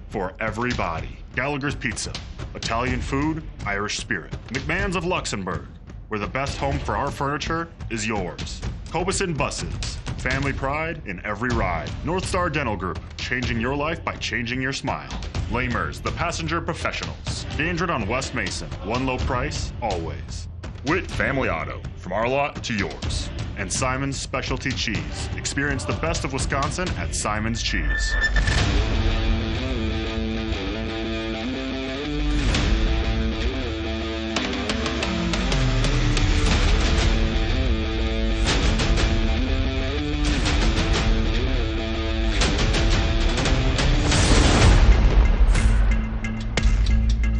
for everybody. Gallagher's Pizza, Italian food, Irish spirit. McMahon's of Luxembourg, where the best home for our furniture is yours. Cobison Buses, family pride in every ride. North Star Dental Group, changing your life by changing your smile. Lamers, the passenger professionals. Dandred on West Mason, one low price, always. Witt Family Auto, from our lot to yours. And Simon's Specialty Cheese. Experience the best of Wisconsin at Simon's Cheese.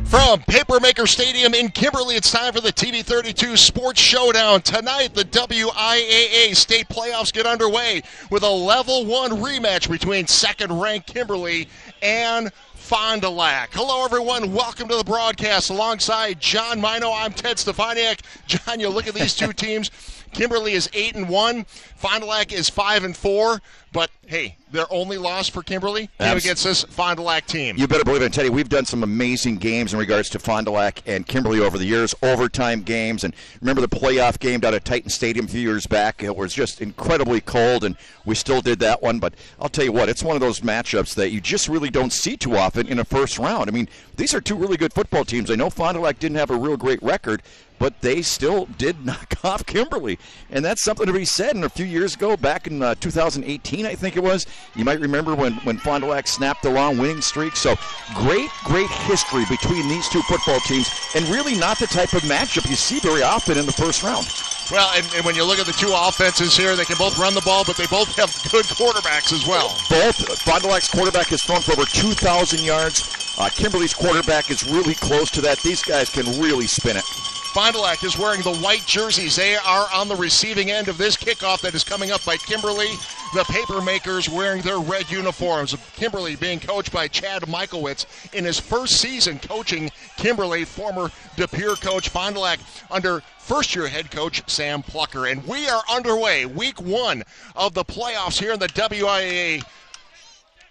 From Papermaker Stadium in Kimberly, it's time for the TV32 Sports Showdown. Tonight, the WIAA state playoffs get underway with a level 1 rematch between second-ranked Kimberly and Fond du Lac. Hello, everyone. Welcome to the broadcast. Alongside John Mino, I'm Ted Stefaniak. John, you look at these two teams. Kimberly is 8-1. Fond du Lac is 5-4. But, hey, their only loss for Kimberly came against this Fond du Lac team. You better believe it, Teddy. We've done some amazing games in regards to Fond du Lac and Kimberly over the years, overtime games. And remember the playoff game down at Titan Stadium a few years back? It was just incredibly cold, and we still did that one. But I'll tell you what, it's one of those matchups that you just really don't see too often in a first round. I mean, these are two really good football teams. I know Fond du Lac didn't have a real great record, but they still did knock off Kimberly. And that's something to be said. And a few years ago, back in 2018, I think it was, you might remember when Fond du Lac snapped the long winning streak. So great history between these two football teams, and really not the type of matchup you see very often in the first round. Well, and when you look at the two offenses here, they can both run the ball, but they both have good quarterbacks as well. Both. Fond du Lac's quarterback has thrown for over 2,000 yards. Kimberly's quarterback is really close to that. These guys can really spin it. Fond du Lac is wearing the white jerseys. They are on the receiving end of this kickoff that is coming up by Kimberly. The Papermakers wearing their red uniforms. Kimberly being coached by Chad Michaelwitz in his first season coaching Kimberly, former De Pere coach. Fond du Lac under first-year head coach Sam Plucker. And we are underway, week 1 of the playoffs here in the WIAA.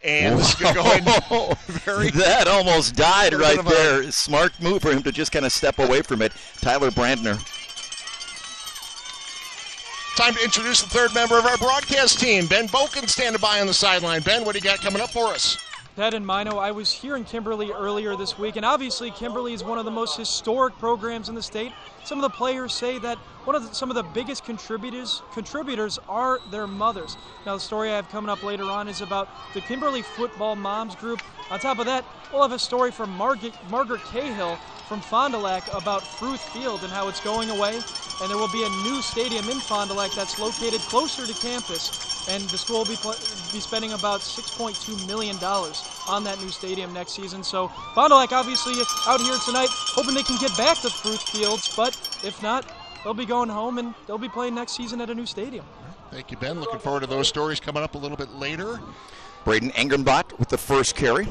And this is going to go in that almost died right there. Smart move for him to just kind of step away from it. Tyler Brandner. Time to introduce the third member of our broadcast team. Ben Boken standing by on the sideline. Ben, what do you got coming up for us? Ted and Mino, I was here in Kimberly earlier this week, and obviously Kimberly is one of the most historic programs in the state. Some of the players say that some of the biggest contributors are their mothers. Now, the story I have coming up later on is about the Kimberly Football Moms Group. On top of that, we'll have a story from Margaret Cahill from Fond du Lac about Fruth Field and how it's going away. And there will be a new stadium in Fond du Lac that's located closer to campus. And the school will be spending about $6.2 million on that new stadium next season. So Fond du Lac obviously out here tonight hoping they can get back to Fruth Fields. But if not, they'll be going home and they'll be playing next season at a new stadium. Thank you, Ben. Looking forward to those stories coming up a little bit later. Braden Angenbolt with the first carry.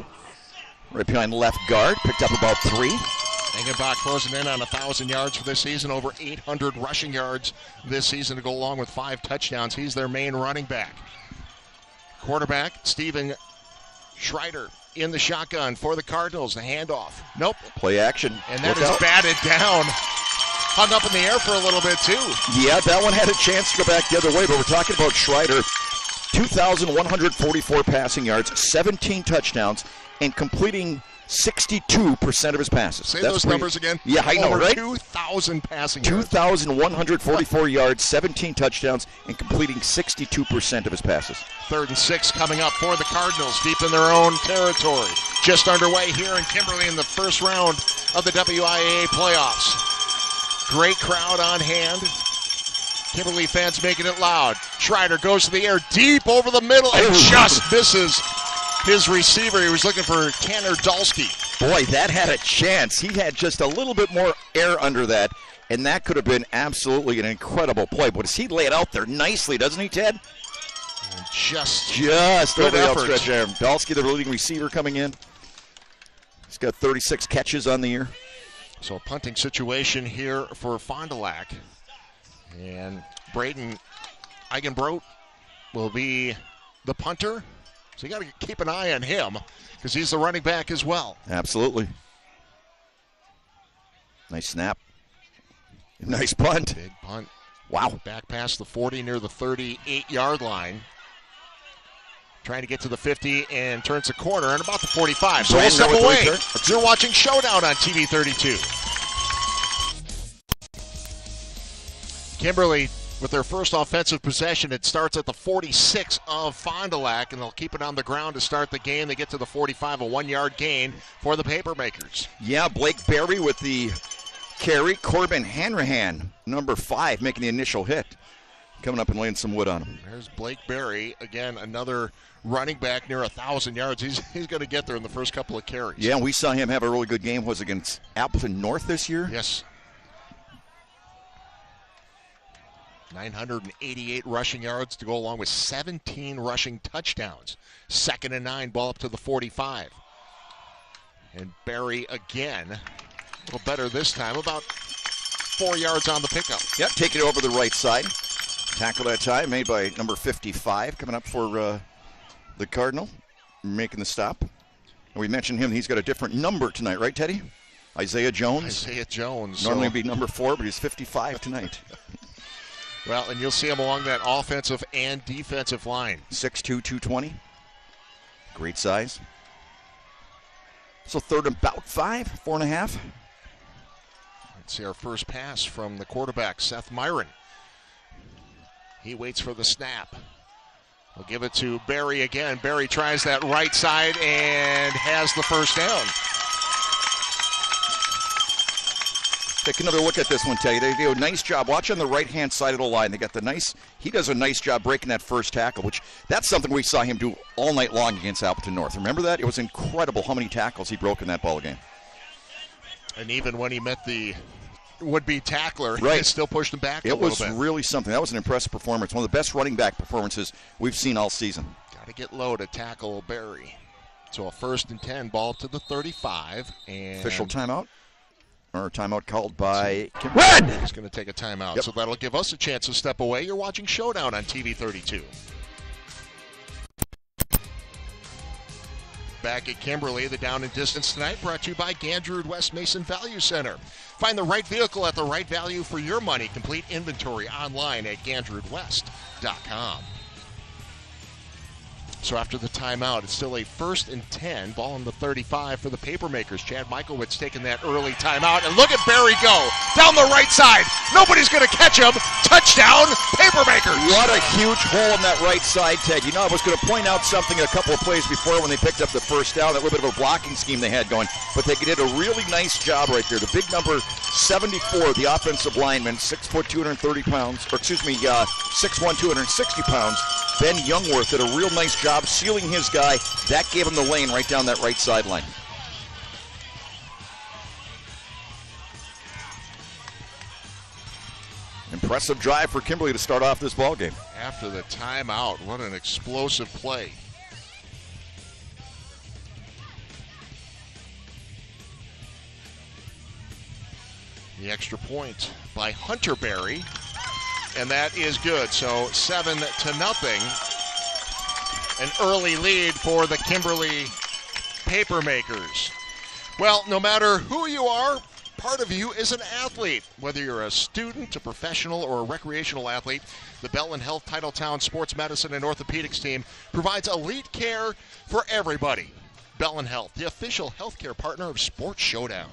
Right behind left guard. Picked up about 3. Angenbolt closing in on 1,000 yards for this season, over 800 rushing yards this season to go along with 5 touchdowns. He's their main running back. Quarterback, Steven Schreider in the shotgun for the Cardinals. The handoff. Nope. Play action. And that is batted down. Hung up in the air for a little bit, too. Yeah, that one had a chance to go back the other way, but we're talking about Schreider. 2,144 passing yards, 17 touchdowns, and completing 62% of his passes. Say those numbers again. Yeah, I know, right? 2,000 passing yards. 2,144 yards, 17 touchdowns, and completing 62% of his passes. 3rd and 6 coming up for the Cardinals, deep in their own territory. Just underway here in Kimberly in the first round of the WIAA playoffs. Great crowd on hand. Kimberly fans making it loud. Schreider goes to the air deep over the middle and just misses his receiver. He was looking for Tanner Dalsky. Boy, that had a chance. He had just a little bit more air under that, and that could have been absolutely an incredible play. But he laid it out there nicely, doesn't he, Ted? Just over the outstretched arm. Dalsky, the leading receiver, coming in. He's got 36 catches on the year. So a punting situation here for Fond du Lac. And Braden Angenbolt will be the punter. So you got to keep an eye on him because he's the running back as well. Absolutely. Nice snap. Nice punt. Big punt. Wow. Back past the 40 near the 38-yard line. Trying to get to the 50 and turns the corner and about the 45. So we'll step away. You're watching Showdown on TV 32. Kimberly with their first offensive possession. It starts at the 46 of Fond du Lac, and they'll keep it on the ground to start the game. They get to the 45, a 1-yard gain for the Papermakers. Yeah, Blake Berry with the carry. Corbin Hanrahan, number 5, making the initial hit. Coming up and laying some wood on him. There's Blake Berry, again, another running back near 1,000 yards. He's going to get there in the first couple of carries. Yeah, we saw him have a really good game. Was against Appleton North this year? Yes. 988 rushing yards to go along with 17 rushing touchdowns. 2nd and 9, ball up to the 45. And Berry again, a little better this time, about 4 yards on the pickup. Yep, taking it over the right side. Tackle that time made by number 55, coming up for the Cardinal, making the stop. And we mentioned him, he's got a different number tonight, right, Teddy? Isaiah Jones. Isaiah Jones. Normally be number 4, but he's 55 tonight. Well, and you'll see him along that offensive and defensive line. 6'2", 220. Great size. So 3rd and about 5, 4.5. Let's see our first pass from the quarterback, Seth Myron. He waits for the snap. We'll give it to Berry again. Berry tries that right side and has the first down. Take another look at this one, Teddy. They do a nice job. Watch on the right-hand side of the line. They got he does a nice job breaking that first tackle, which that's something we saw him do all night long against Appleton North. Remember that? It was incredible how many tackles he broke in that ball game. And even when he met the would-be tackler, right, he still pushed him back a little bit. It was really something. That was an impressive performance. One of the best running back performances we've seen all season. Got to get low to tackle Berry. So a 1st and 10, ball to the 35. And official timeout? Or timeout called by Red. He's going to take a timeout. Yep. So that'll give us a chance to step away. You're watching Showdown on TV 32. Back at Kimberly, the Down and Distance tonight brought to you by Gandrud West Mason Value Center. Find the right vehicle at the right value for your money. Complete inventory online at gandrudwest.com. So after the timeout, it's still a 1st and 10, ball on the 35 for the Papermakers. Chad Michaelwitz taking that early timeout, and look at Berry go down the right side. Nobody's going to catch him. Touchdown, Papermakers. What a huge hole in that right side, Ted. You know, I was going to point out something a couple of plays before when they picked up the first down, that little bit of a blocking scheme they had going, but they did a really nice job right there. The big number 74, the offensive lineman, 6 foot 230 pounds, or excuse me, 6'1", 260 pounds. Ben Youngworth did a real nice job sealing his guy. That gave him the lane right down that right sideline. Impressive drive for Kimberly to start off this ball game. After the timeout, what an explosive play. The extra point by Hunter Berry, and that is good. So 7-0. An early lead for the Kimberly Papermakers. Well, no matter who you are, part of you is an athlete. Whether you're a student, a professional, or a recreational athlete, the Belton Health Titletown Sports Medicine and Orthopedics team provides elite care for everybody. Belton Health, the official healthcare partner of Sports Showdown.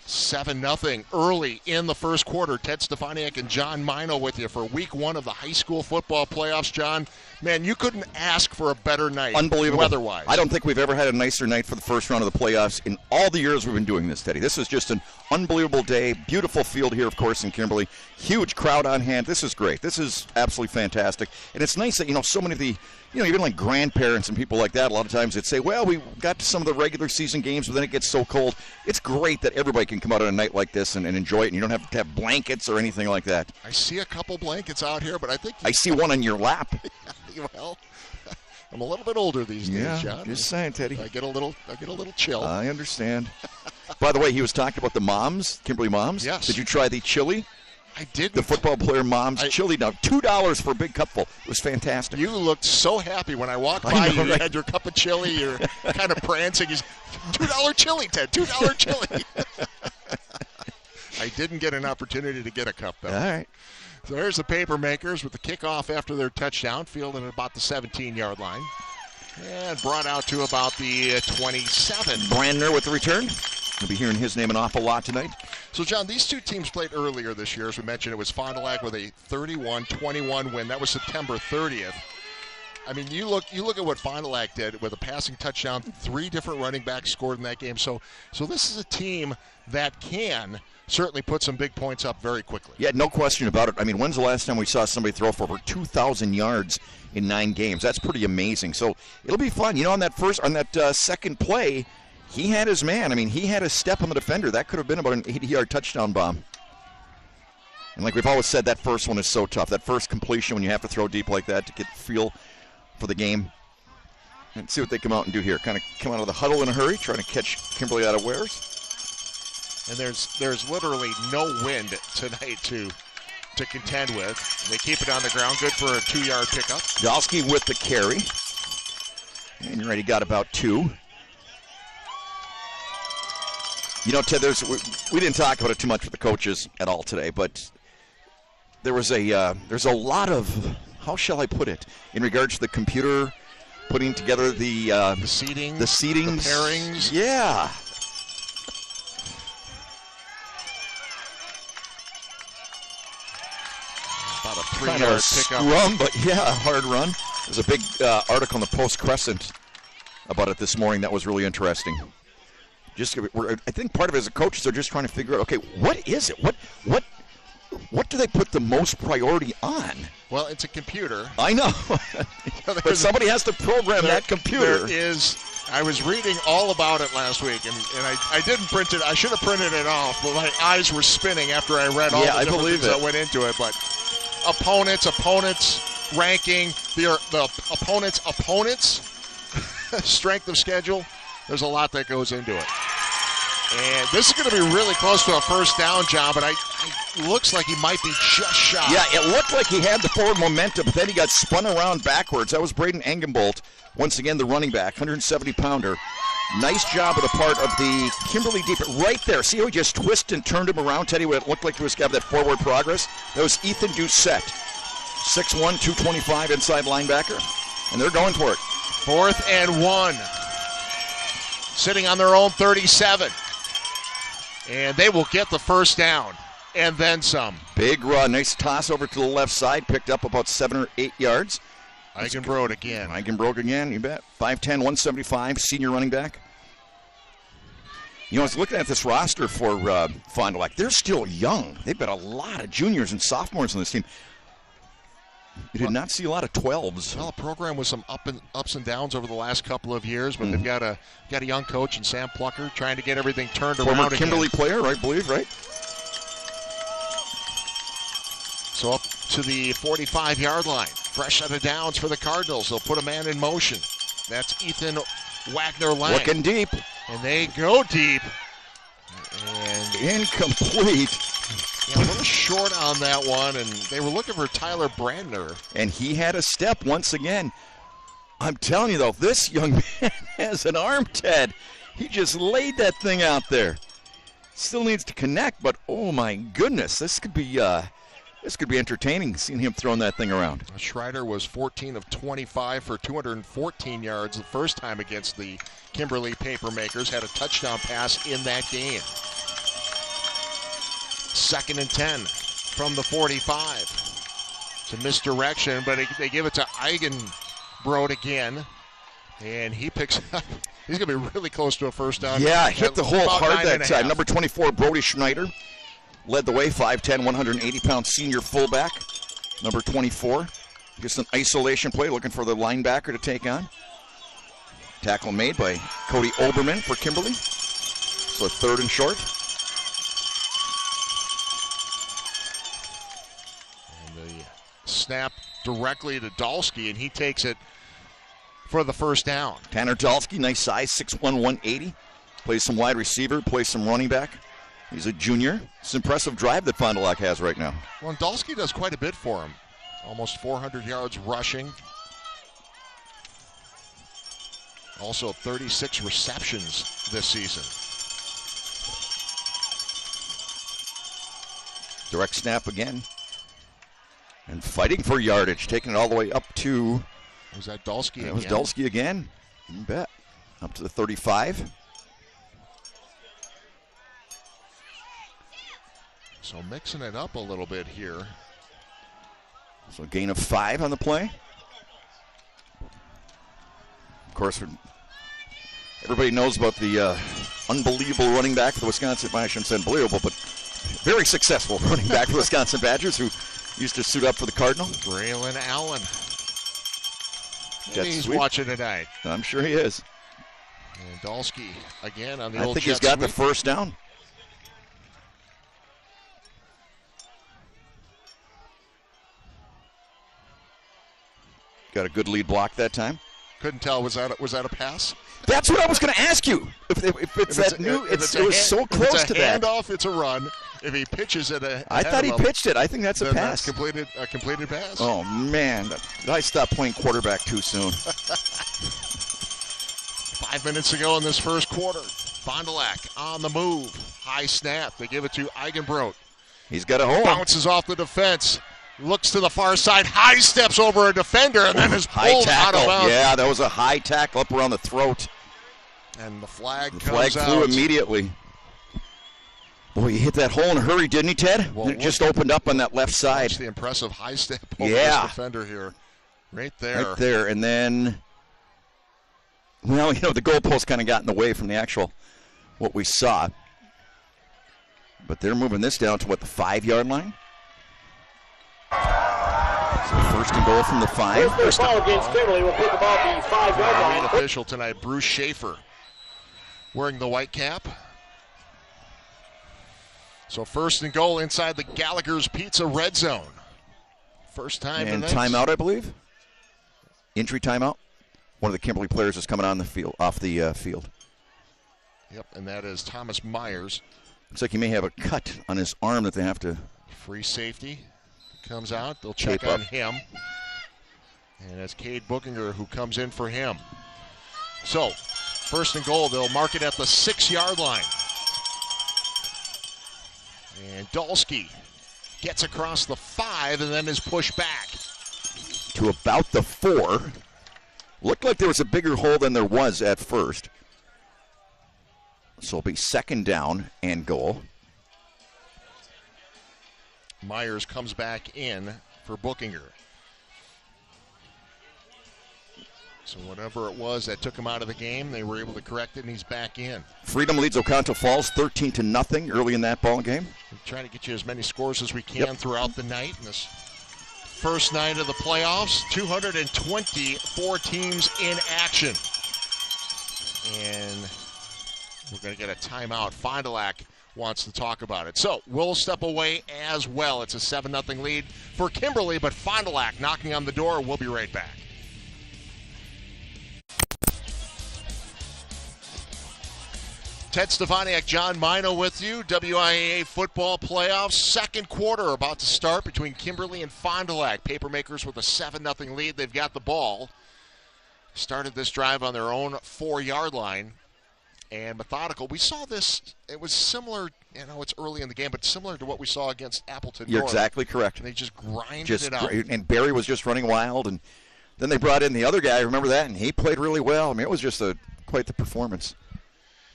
7-0 early in the first quarter. Ted Stefaniak and John Mino with you for week 1 of the high school football playoffs. John, man, you couldn't ask for a better night. Unbelievable. Weather-wise. I don't think we've ever had a nicer night for the first round of the playoffs in all the years we've been doing this, Teddy. This is just an unbelievable day. Beautiful field here, of course, in Kimberly. Huge crowd on hand. This is great. This is absolutely fantastic. And it's nice that, so many of the, even like grandparents and people like that, a lot of times they'd say, well, we got to some of the regular season games, but then it gets so cold. It's great that everybody can come out on a night like this and enjoy it, and you don't have to have blankets or anything like that. I see a couple blankets out here, but I think... I see one on your lap. Well, I'm a little bit older these days, John. Just saying, Teddy. I get a little chill. I understand. By the way, he was talking about the moms, Kimberly moms. Yes. Did you try the chili? I didn't. The football player mom's chili dog, $2 for a big cupful. It was fantastic. You looked so happy when I walked by. You had your cup of chili. You're kind of prancing. $2 chili, Ted. $2 chili. I didn't get an opportunity to get a cup, though. All right. So there's the Papermakers with the kickoff after their touchdown, fielding at about the 17-yard line. And brought out to about the 27. Brandner with the return. We'll be hearing his name an awful lot tonight. So, John, these two teams played earlier this year. As we mentioned, it was Fond du Lac with a 31-21 win. That was September 30th. I mean, you look at what Fond du Lac did with a passing touchdown. 3 different running backs scored in that game. So this is a team that can certainly put some big points up very quickly. Yeah, no question about it. I mean, when's the last time we saw somebody throw for over 2,000 yards in 9 games? That's pretty amazing. So it'll be fun. You know, on that second play, he had his man. I mean, he had a step on the defender. That could have been about an 80-yard touchdown bomb. And like we've always said, that first one is so tough. That first completion when you have to throw deep like that to get feel for the game. Let's see what they come out and do here. Kind of come out of the huddle in a hurry, trying to catch Kimberly out of wares. And there's literally no wind tonight to contend with. They keep it on the ground. Good for a 2-yard pickup. Dalsky with the carry. And you're right, he got about 2. You know, Ted, we didn't talk about it too much with the coaches at all today, but there's a lot of, how shall I put it, in regards to the computer putting together the seating, the pairings. Yeah. About a 3-yard kind of pickup. Scrum, but yeah, a hard run. There's a big article in the Post-Crescent about it this morning that was really interesting. I think part of it as a coach, they're just trying to figure out, okay, what is it? What do they put the most priority on? Well, it's a computer. I know. But somebody has to program that computer. I was reading all about it last week, and I didn't print it. I should have printed it off, but my eyes were spinning after I read all the different things that went into it. But opponents, ranking, the opponents, strength of schedule. There's a lot that goes into it. And this is going to be really close to a first down, John, but it looks like he might be just shy. Yeah, it looked like he had the forward momentum, but then he got spun around backwards. That was Braden Angenbolt, once again the running back, 170-pounder. Nice job of the part of the Kimberly deep, right there. See how he just twisted and turned him around, Teddy, when it looked like he was having that forward progress? That was Ethan Doucette, 6'1", 225 inside linebacker, and they're going for it. 4th and 1. Sitting on their own 37. And they will get the first down and then some. Big run. Nice toss over to the left side. Picked up about 7 or 8 yards. Eigenbrod again. Eigenbrod again, you bet. 5'10", 175, senior running back. You know, I was looking at this roster for Fond du Lac. They're still young. They've got a lot of juniors and sophomores on this team. You did not see a lot of 12s. Well, a program with some ups and downs over the last couple of years, but they've got a young coach in Sam Plucker trying to get everything turned around again. Former Kimberly player, I believe, right? So up to the 45-yard line. Fresh out of downs for the Cardinals. They'll put a man in motion. That's Ethan Wagner-Lang. Looking deep. And they go deep. And incomplete. Yeah, a little short on that one, and they were looking for Tyler Brandner. And he had a step once again. I'm telling you, though, this young man has an arm, Ted. He just laid that thing out there. Still needs to connect, but oh my goodness, this could be entertaining, seeing him throwing that thing around. Schreider was 14 of 25 for 214 yards the first time against the Kimberly Papermakers. Had a touchdown pass in that game. 2nd and 10 from the 45. It's a misdirection, but they give it to Eigenbrod again. And he picks up. He's going to be really close to a first down. Yeah, hit the hole hard that time. Number 24, Brody Schneider, led the way, 5'10", 180-pound senior fullback. Number 24, just an isolation play, looking for the linebacker to take on. Tackle made by Cody Oberman for Kimberly. So 3rd and short. Snap directly to Dalsky, and he takes it for the first down. Tanner Dalsky, nice size, 6'1", 180. Plays some wide receiver, plays some running back. He's a junior. It's an impressive drive that Fond du Lac has right now. Well, Dolsky does quite a bit for him. Almost 400 yards rushing. Also 36 receptions this season. Direct snap again. And fighting for yardage, taking it all the way up to... Was that Dolsky again? That was Dolsky again. You bet. Up to the 35. So mixing it up a little bit here. So a gain of 5 on the play. Of course, everybody knows about the unbelievable running back for the Wisconsin, I shouldn't say unbelievable, but very successful running back for the Wisconsin Badgers who used to suit up for the Cardinal. Braylon Allen. He's watching tonight. I'm sure he is. And Dolsky again on the I old think jet he's got sweep. the first down. Got a good lead block that time. Couldn't tell, was that a pass? That's what I was going to ask you. If it's that new, it was so close to that. Handoff, it's a run. If he pitches it, I thought he pitched it. I think that's a pass. That's a completed pass. Oh man, I stopped playing quarterback too soon. 5 minutes to go in this first quarter. Fond du Lac on the move. High snap. They give it to Angenbolt. He's got a hole. Bounces off the defense. Looks to the far side. High steps over a defender and then is pulled out of bounds. Yeah, that was a high tackle up around the throat. And the flag comes out. The flag flew immediately. Boy, he hit that hole in a hurry, didn't he, Ted? Well, it just opened up on that left side. Watch the impressive high step over this defender here. Right there. Right there. And then, well, the goalpost kind of got in the way from the actual, what we saw. But they're moving this down to, the 5-yard line? So first and goal from the 5. First ball against Kimberly. We'll pick about the 5-yard line. Official tonight, Bruce Schaefer, wearing the white cap. So first and goal inside the Gallagher's Pizza red zone. First time. And timeout, I believe. Injury timeout. One of the Kimberly players is coming on the field, off the field. Yep, and that is Thomas Myers. Looks like he may have a cut on his arm that they have to. Free safety comes out. They'll check on him. And it's Cade Bookinger who comes in for him. So, first and goal, they'll mark it at the 6-yard line. And Dolsky gets across the 5 and then is pushed back. To about the 4. Looked like there was a bigger hole than there was at first. So it'll be second down and goal. Myers comes back in for Bookinger. So whatever it was that took him out of the game, they were able to correct it, and he's back in. Freedom leads Oconto Falls 13-0 early in that ball game. We're trying to get you as many scores as we can throughout the night. In this first night of the playoffs, 224 teams in action. And we're going to get a timeout. Fond du Lac wants to talk about it. So we'll step away as well. It's a 7-0 lead for Kimberly, but Fond du Lac knocking on the door. We'll be right back. Ted Stefaniak, John Mino with you. WIAA football playoffs. Second quarter about to start between Kimberly and Fond du Lac. Papermakers with a 7-0 lead. They've got the ball. Started this drive on their own 4-yard line. And methodical. We saw this. It was similar. It's early in the game, but similar to what we saw against Appleton You're North. exactly correct. And they just grinded it out. And Barry was just running wild. And then they brought in the other guy. Remember that? And he played really well. I mean, it was just quite the performance.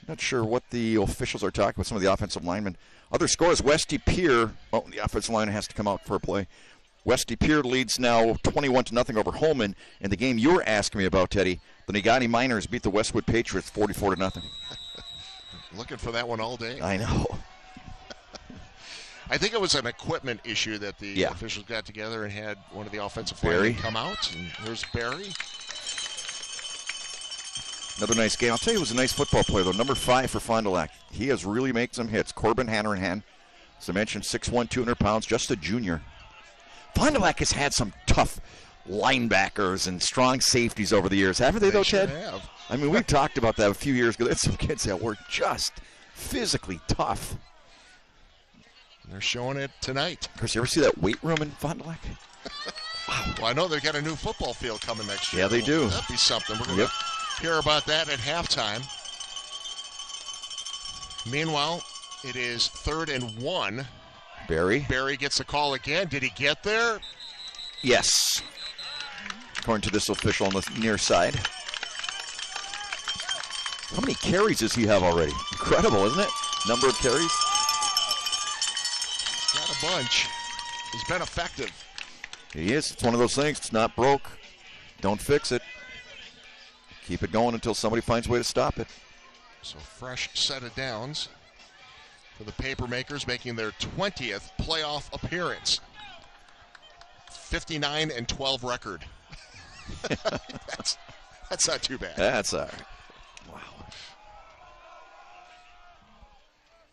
Not sure what the officials are talking with some of the offensive linemen. Other scores, Westy Pier. Oh, the offensive line has to come out for a play. Westy Pier leads now 21-0 over Holman. And the game you were asking me about, Teddy, the Negaunee Miners beat the Westwood Patriots 44-0. Looking for that one all day. I know. I think it was an equipment issue that the officials got together and had one of the offensive linemen come out. And here's Barry. Another nice game. I'll tell you, it was a nice football player, though. Number 5 for Fond du Lac. He has really made some hits. Corbin Hanrahan, as I mentioned, 6'1", 200 pounds, just a junior. Fond du Lac has had some tough linebackers and strong safeties over the years. Haven't they though, Ted? Have. I mean, we talked about that a few years ago. There's some kids that were just physically tough. They're showing it tonight. Chris, you ever see that weight room in Fond du Lac? Wow. Well, I know they've got a new football field coming next year. Yeah, they do. That'd be something. We're going to hear about that at halftime. Meanwhile, it is 3rd and 1. Barry gets the call again. Did he get there? Yes. According to this official on the near side. How many carries does he have already? Incredible, isn't it? Number of carries. He's got a bunch. He's been effective. He is. It's one of those things. It's not broke. Don't fix it. Keep it going until somebody finds a way to stop it. So fresh set of downs for the Papermakers, making their 20th playoff appearance. 59-12 record. That's not too bad. That's all right. Wow.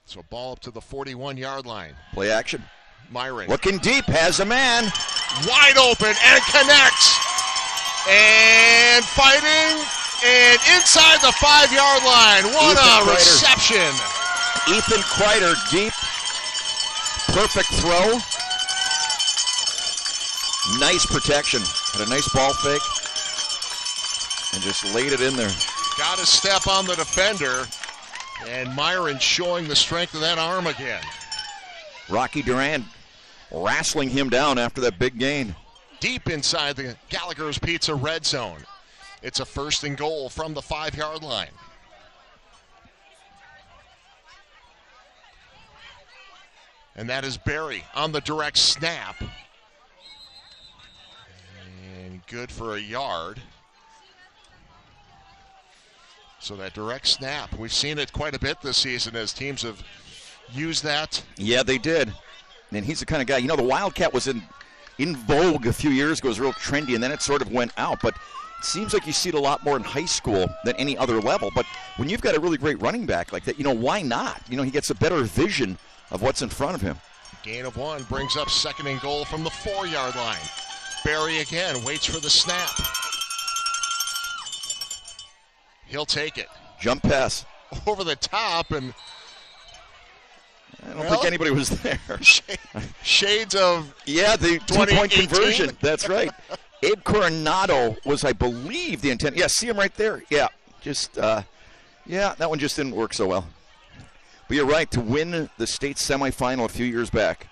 So ball up to the 41-yard line. Play action. Myron. Looking deep, has a man. Wide open and connects. And fighting. And inside the 5-yard line. What a reception. Ethan Kreider deep. Perfect throw. Nice protection. Had a nice ball fake. And just laid it in there. Got to step on the defender. And Myron showing the strength of that arm again. Rocky Durand wrestling him down after that big gain. Deep inside the Gallagher's Pizza red zone. It's a 1st and goal from the 5-yard line. And that is Barry on the direct snap. And good for a yard. So that direct snap, we've seen it quite a bit this season as teams have used that. Yeah, they did. And he's the kind of guy, the Wildcat was in vogue a few years ago. It was real trendy, and then it sort of went out. But it seems like you see it a lot more in high school than any other level. But when you've got a really great running back like that, why not? He gets a better vision of what's in front of him. Gain of 1 brings up 2nd and goal from the 4-yard line. Barry again waits for the snap. He'll take it. Jump pass. Over the top, and I don't think anybody was there. Shades of the 2-point conversion. That's right. Abe Coronado was, I believe, the intent. Yeah, see him right there. Yeah, that one just didn't work so well. But you're right, to win the state semifinal a few years back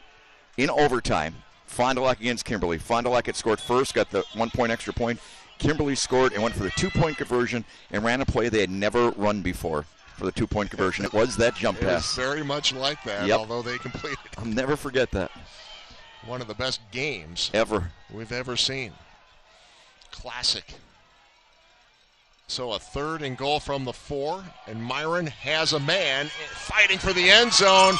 in overtime, Fond du Lac against Kimberly. Fond du Lac had scored first, got the 1-point extra point. Kimberly scored and went for the 2-point conversion and ran a play they had never run before for the 2-point conversion. It was that jump pass. It was very much like that, although they completed. I'll never forget that. One of the best games we've ever seen. Classic. So a 3rd and goal from the 4, and Myron has a man fighting for the end zone,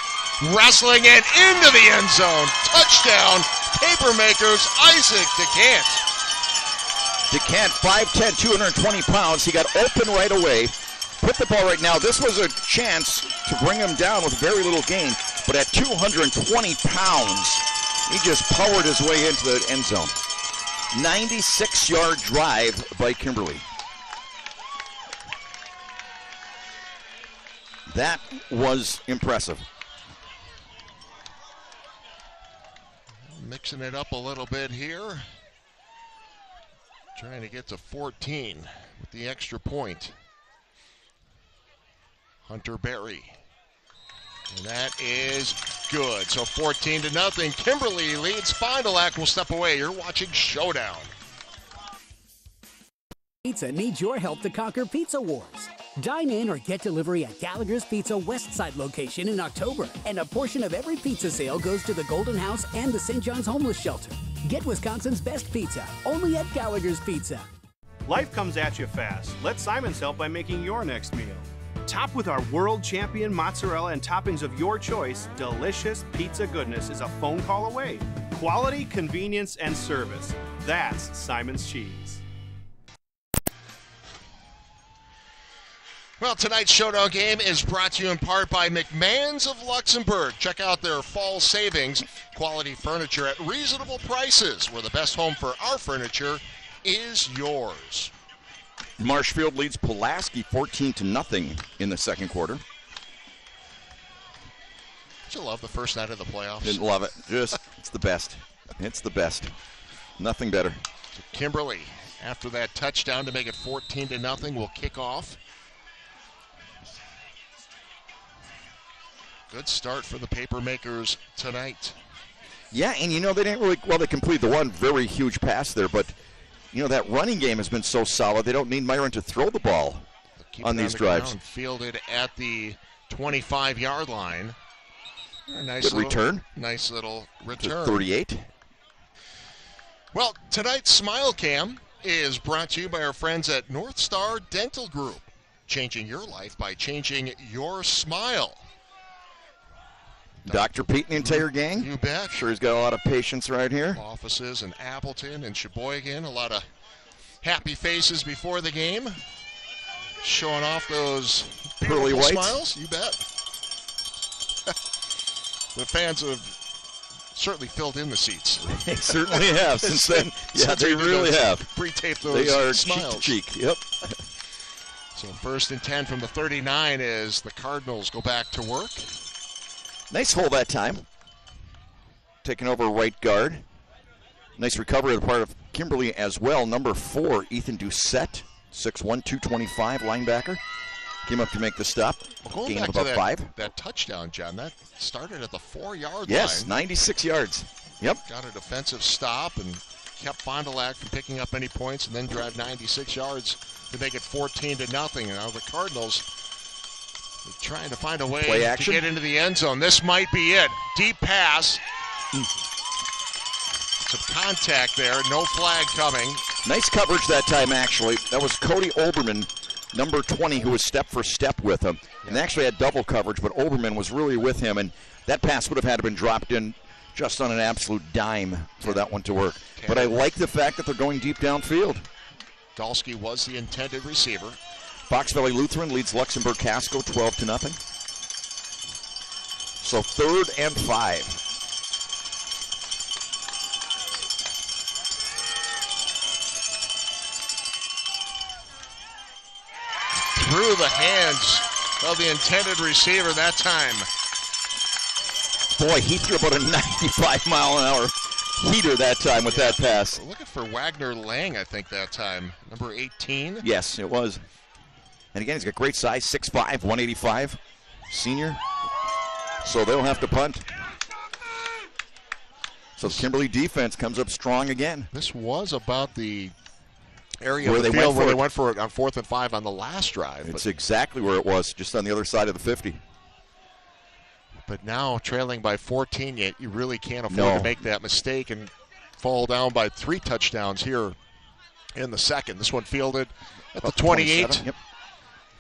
wrestling it into the end zone. Touchdown, Papermakers, Isaac DeCant. DeCant, 5'10", 220 pounds. He got open right away. Put the ball right now. This was a chance to bring him down with very little gain, but at 220 pounds, he just powered his way into the end zone. 96-yard drive by Kimberly. That was impressive. Mixing it up a little bit here. Trying to get to 14 with the extra point. Hunter Berry. And that is good. So 14-0. Kimberly leads. Fond du Lac will step away. You're watching Showdown. Pizza needs your help to conquer pizza wars. Dine in or get delivery at Gallagher's Pizza Westside location in October, and a portion of every pizza sale goes to the Golden House and the St. John's Homeless Shelter. Get Wisconsin's best pizza, only at Gallagher's Pizza. Life comes at you fast. Let Simon's help by making your next meal. Top with our world champion mozzarella and toppings of your choice, delicious pizza goodness is a phone call away. Quality, convenience, and service. That's Simon's Cheese. Well, tonight's Showdown game is brought to you in part by McMahon's of Luxembourg. Check out their fall savings. Quality furniture at reasonable prices, where the best home for our furniture is yours. Marshfield leads Pulaski 14-0 in the second quarter. Don't you love the first night of the playoffs? Didn't love it. It's the best. It's the best. Nothing better. So Kimberly, after that touchdown to make it 14-0, will kick off. Good start for the Papermakers tonight. Yeah, and they didn't really, they completed the one very huge pass there, but, that running game has been so solid, they don't need Myron to throw the ball on these drives. Fielded at the 25-yard line. Good return. Nice little return. To 38. Well, tonight's Smile Cam is brought to you by our friends at North Star Dental Group. Changing your life by changing your smile. Dr. Pete and the entire gang. You bet. Sure he's got a lot of patience right here. Offices in Appleton and Sheboygan. A lot of happy faces before the game. Showing off those pearly whites. Smiles. You bet. The fans have certainly filled in the seats. They certainly have since then. Yeah, they really have. Pre-taped those They are smiles. cheek to cheek. Yep. So 1st and 10 from the 39 as the Cardinals go back to work. Nice hole that time. Taking over right guard. Nice recovery on the part of Kimberly as well. Number 4, Ethan Doucette, 6'1", 225 linebacker. Came up to make the stop. Well, gain back of about to 5. That touchdown, John, that started at the 4-yard line. Yes, 96 yards. Yep. Got a defensive stop and kept Fond du Lac from picking up any points and then drive 96 yards to make it 14-0. And now the Cardinals are trying to find a way to get into the end zone. This might be it. Deep pass. Some contact there. No flag coming. Nice coverage that time, actually. That was Cody Olbermann, number 20, who was step for step with him. And they actually had double coverage, but Olbermann was really with him. And that pass would have had to been dropped in just on an absolute dime for that one to work. But I like the fact that they're going deep downfield. Dalsky was the intended receiver. Fox Valley Lutheran leads Luxembourg Casco 12-0. So 3rd and 5. Through the hands of the intended receiver that time. Boy, he threw about a 95-mile-an-hour heater that time with that pass. We're looking for Wagner Lang, I think, that time. Number 18. Yes, it was. And again, he's got great size, 6'5", 185, senior. So they'll have to punt. So the Kimberly defense comes up strong again. This was about the area of the field where they went for it on 4th and 5 on the last drive. It's exactly where it was, just on the other side of the 50. But now, trailing by 14, you really can't afford to make that mistake and fall down by 3 touchdowns here in the second. This one fielded at the 28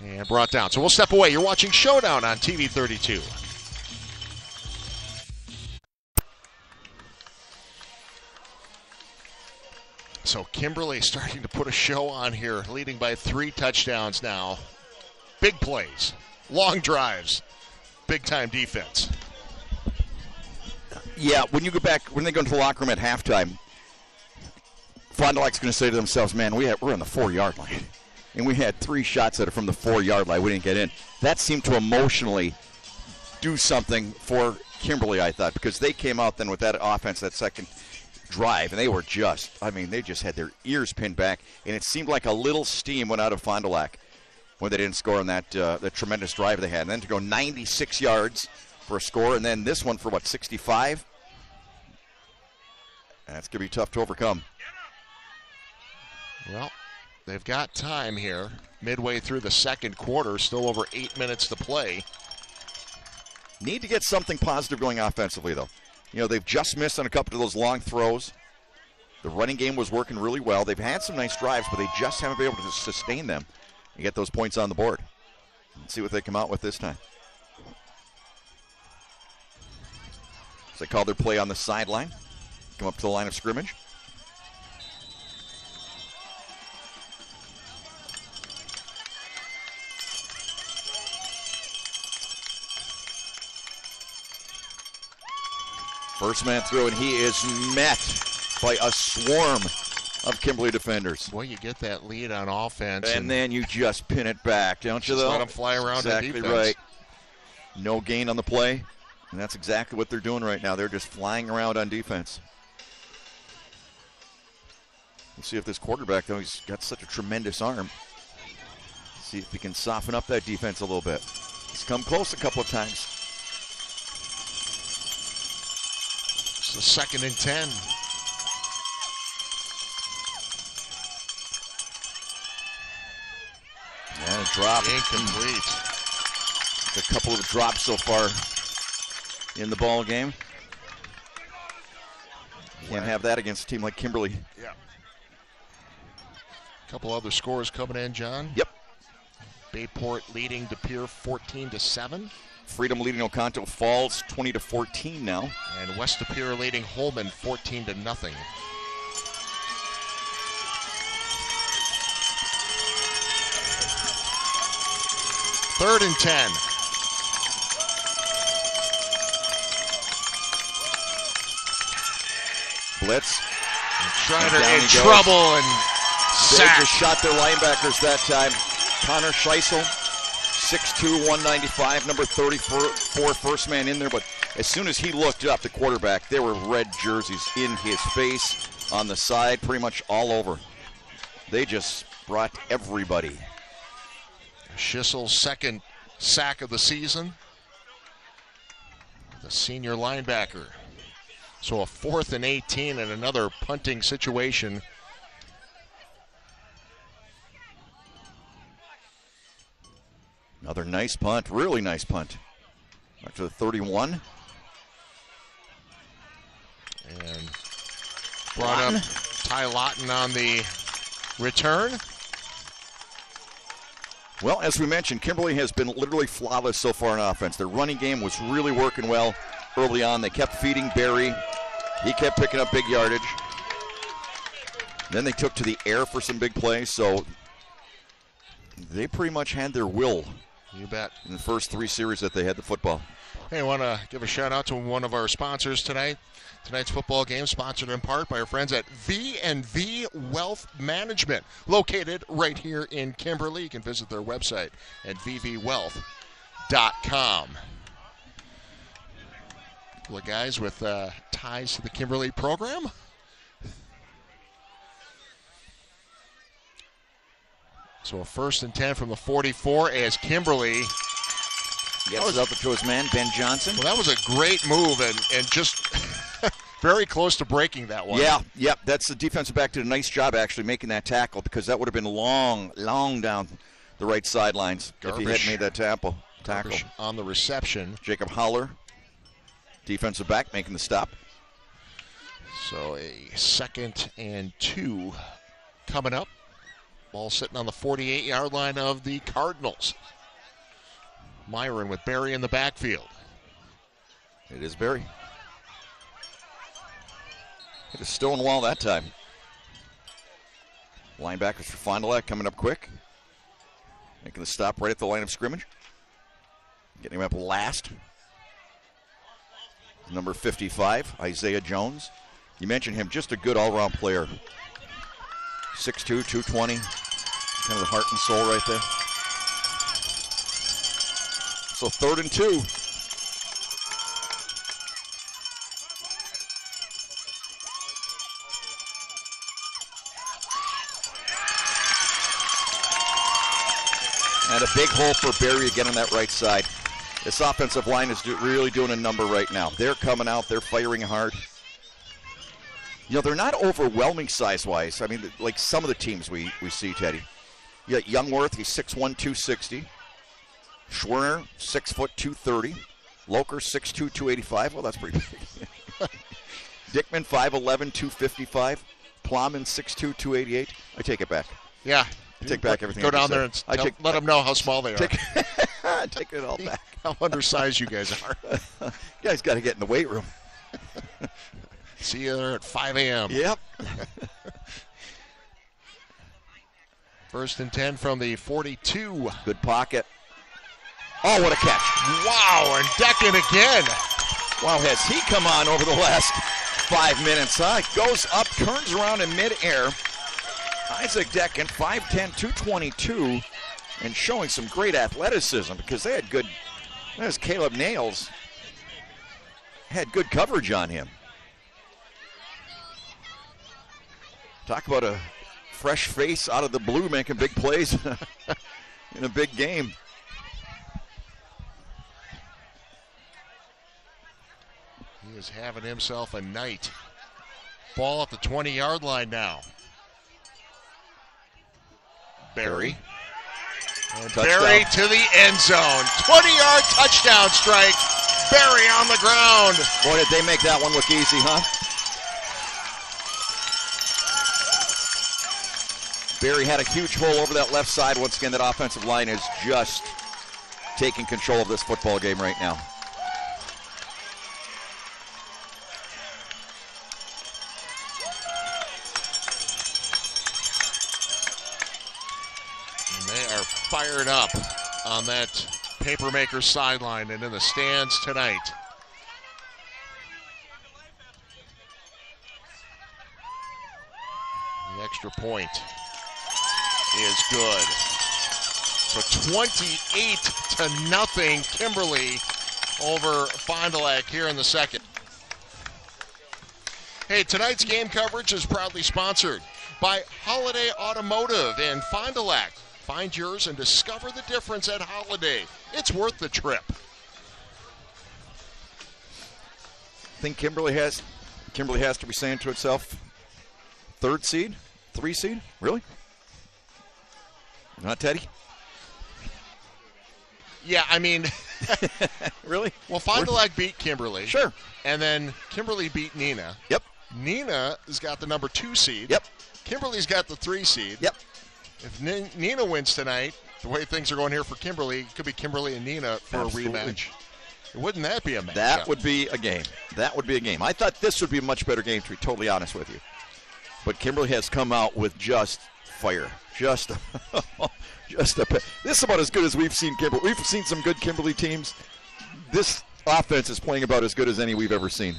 and brought down. So we'll step away. You're watching Showdown on TV 32. So Kimberly starting to put a show on here, leading by 3 touchdowns now. Big plays, long drives, big-time defense. Yeah, when you go back, when they go into the locker room at halftime, Fond du Lac's going to say to themselves, man, we're on the 4-yard line. And we had 3 shots that are from the 4-yard line. We didn't get in. That seemed to emotionally do something for Kimberly, I thought, because they came out then with that offense, that second drive, and they were they just had their ears pinned back, and it seemed like a little steam went out of Fond du Lac when they didn't score on that tremendous drive they had. And then to go 96 yards for a score, and then this one for, 65? That's going to be tough to overcome. Well, they've got time here. Midway through the second quarter, still over 8 minutes to play. Need to get something positive going offensively, though. They've just missed on a couple of those long throws. The running game was working really well. They've had some nice drives, but they just haven't been able to sustain them and get those points on the board. Let's see what they come out with this time. So they call their play on the sideline. Come up to the line of scrimmage. First man through, and he is met by a swarm of Kimberly defenders. Boy, you get that lead on offense. And then you just pin it back, don't you, though? Let them fly around exactly on defense. Right. No gain on the play. And that's exactly what they're doing right now. They're just flying around on defense. We'll see if this quarterback, though, he's got such a tremendous arm. See if he can soften up that defense a little bit. He's come close a couple of times. It's the 2nd and 10. And a drop. Incomplete. A couple of drops so far in the ball game. Can't have that against a team like Kimberly. Yeah. A couple other scores coming in, John. Yep. Bayport leading De Pere 14-7. Freedom leading Oconto Falls 20-14 now. And West De Pere leading Holman 14-0. 3rd and 10. Blitz. Schreider in trouble and They sacked. just shot their linebackers that time. Connor Scheissel, 6'2", 195, number 34, first man in there. But as soon as he looked up, the quarterback, there were red jerseys in his face, on the side, pretty much all over. They just brought everybody. Schissel's 2nd sack of the season. The senior linebacker. So a 4th and 18 and another punting situation. Another nice punt, really nice punt. Back to the 31. And brought up Ty Lawton on the return. Well, as we mentioned, Kimberly has been literally flawless so far in offense. Their running game was really working well early on. They kept feeding Barry. He kept picking up big yardage. Then they took to the air for some big plays, so they pretty much had their will. You bet. In the first 3 series that they had the football. Hey, I want to give a shout out to one of our sponsors tonight. Tonight's football game sponsored in part by our friends at V&V Wealth Management, located right here in Kimberly. You can visit their website at vvwealth.com. Couple of guys with ties to the Kimberly program. So a 1st and 10 from the 44 as Kimberly Gets it up to his man, Ben Johnson. Well, that was a great move and just very close to breaking that one. Yeah, that's the defensive back did a nice job actually making that tackle, because that would have been long down the right sidelines if he hadn't made that tackle. On the reception. Jacob Holler, defensive back, making the stop. So a 2nd and 2 coming up. Ball sitting on the 48-yard line of the Cardinals. Myron with Barry in the backfield. It is Barry. Hit a stone wall that time. Linebackers for Fond du Lac coming up quick. Making the stop right at the line of scrimmage. Getting him up last. Number 55, Isaiah Jones. You mentioned him, just a good all-around player. 6'2", 220. Kind of the heart and soul right there. So 3rd and 2. And a big hole for Barry again on that right side. This offensive line is really doing a number right now. They're coming out. They're firing hard. You know, they're not overwhelming size-wise. I mean, like some of the teams we see, Teddy. You got Youngworth, he's 6'1", 260. Schwerner, 6 foot, 230. Loker, 6'2", 285. Well, that's pretty big. Dickman, 5'11", 255. Plowman, 6'2", 288. I take it back. Yeah. I take back everything. Go down there and let them know how small they are. Take it all back. How undersized you guys are. You guys got to get in the weight room. See you there at 5 a.m. Yep. 1st and 10 from the 42. Good pocket. Oh, what a catch. Wow, and Decken again. Wow, has he come on over the last 5 minutes, huh? Goes up, turns around in midair. Isaac Decken, 5'10", 222, and showing some great athleticism, because they had good, there's Caleb Nails. had good coverage on him. Talk about a fresh face out of the blue making big plays in a big game. He is having himself a night. Ball at the 20-yard line now. Berry. And Berry to the end zone. 20-yard touchdown strike. Berry on the ground. Boy, did they make that one look easy, huh? Berry had a huge hole over that left side. Once again, that offensive line is just taking control of this football game right now. And they are fired up on that Papermaker sideline and in the stands tonight. The extra point is good. So 28-0, Kimberly over Fond du Lac here in the second. Hey, tonight's game coverage is proudly sponsored by Holiday Automotive in Fond du Lac. Find yours and discover the difference at Holiday. It's worth the trip. Think Kimberly has to be saying to itself, 3rd seed? 3 seed? Really? Not Teddy? Yeah, I mean. Really? Well, Fond du Lac beat Kimberly. Sure. And then Kimberly beat Neenah. Yep. Neenah has got the number 2 seed. Yep. Kimberly's got the 3 seed. Yep. If Neenah wins tonight, the way things are going here for Kimberly, it could be Kimberly and Neenah for Absolutely. a rematch. Wouldn't that be a match? That would be a game. That would be a game. I thought this would be a much better game, to be totally honest with you. But Kimberly has come out with just fire. This is about as good as we've seen Kimberly. We've seen some good Kimberly teams. This offense is playing about as good as any we've ever seen.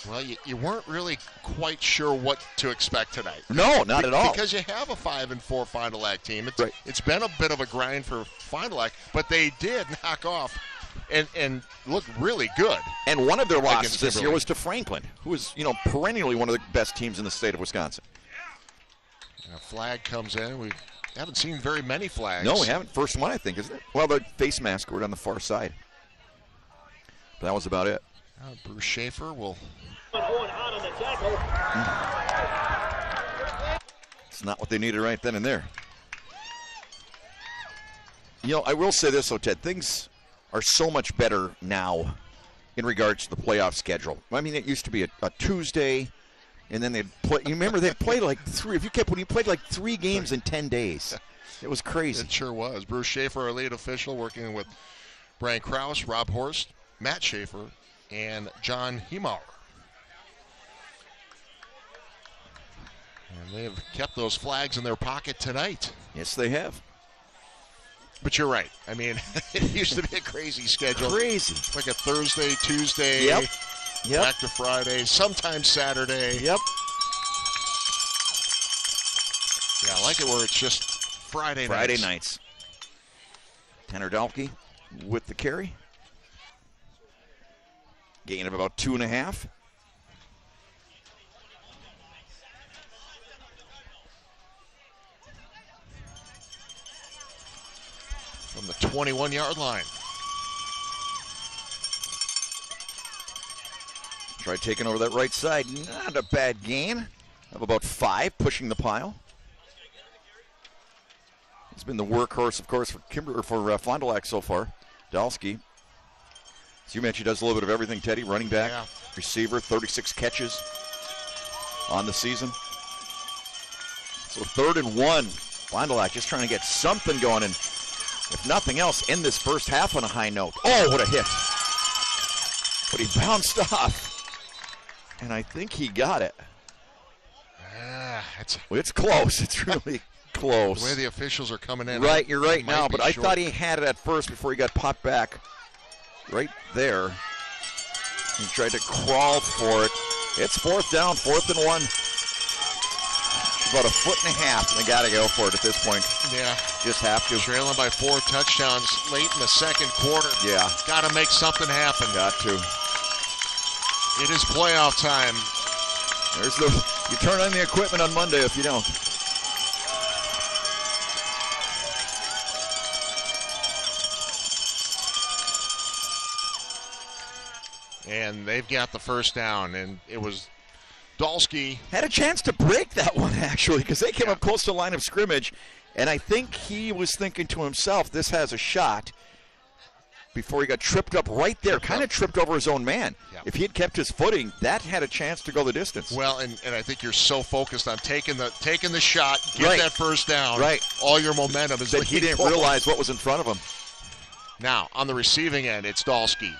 Well, you weren't really quite sure what to expect tonight. No, not at all. Because you have a 5-4 Fond du Lac team. Right. It's been a bit of a grind for Fond du Lac, but they did knock off and look really good. And one of their losses this Kimberly. year was to Franklin, who is, perennially one of the best teams in the state of Wisconsin. And a flag comes in. We haven't seen very many flags. No, we haven't. First one, I think, isn't it? Well, the face mask were on the far side. But that was about it. Bruce Schaefer will. It's not what they needed right then and there. I will say this, though, Ted. Things are so much better now in regards to the playoff schedule. I mean, it used to be a Tuesday, and then they'd play. You remember they played like 3. When you played like 3 games in 10 days, it was crazy. It sure was. Bruce Schaefer, our lead official, working with Brian Krause, Rob Horst, Matt Schaefer, and John Hiemauer. And they've kept those flags in their pocket tonight. Yes, they have. But you're right. I mean, it used to be a crazy schedule. Crazy. Like a Thursday, Tuesday, Yep. back to Friday, sometimes Saturday. Yep. Yeah, I like it where it's just Friday nights. Tanner Dalke with the carry. Gain of about 2.5. From the 21-yard line. Tried taking over that right side. Not a bad gain of about 5, pushing the pile. He's been the workhorse, of course, for Fond du Lac so far. Dalsky. As you mentioned, he does a little bit of everything, Teddy. Running back, receiver, 36 catches on the season. So 3rd and 1. Fond du Lac just trying to get something going, and if nothing else, end this first half on a high note. Oh, what a hit. But he bounced off. And I think he got it. It's close. It's really close. The way the officials are coming in. Right, you're right now, but I short. thought he had it at first before he got popped back. Right there. He tried to crawl for it. It's 4th down, 4th and 1. Should about 1.5 feet, and they got to go for it at this point. Yeah. Just have to. Trailing by 4 touchdowns late in the second quarter. Yeah. Got to make something happen. Got to. It is playoff time. You turn on the equipment on Monday if you don't. And they've got the first down, and it was Dolsky. Had a chance to break that one, actually, because they came up close to the line of scrimmage, and I think he was thinking to himself, this has a shot, before he got tripped up right there, kind of tripped over his own man. Yep. If he had kept his footing, that had a chance to go the distance. Well, and I think you're so focused on taking the shot, get Right. that first down. Right. All your momentum is that he didn't forward. realize what was in front of him. Now, on the receiving end, it's Dolsky.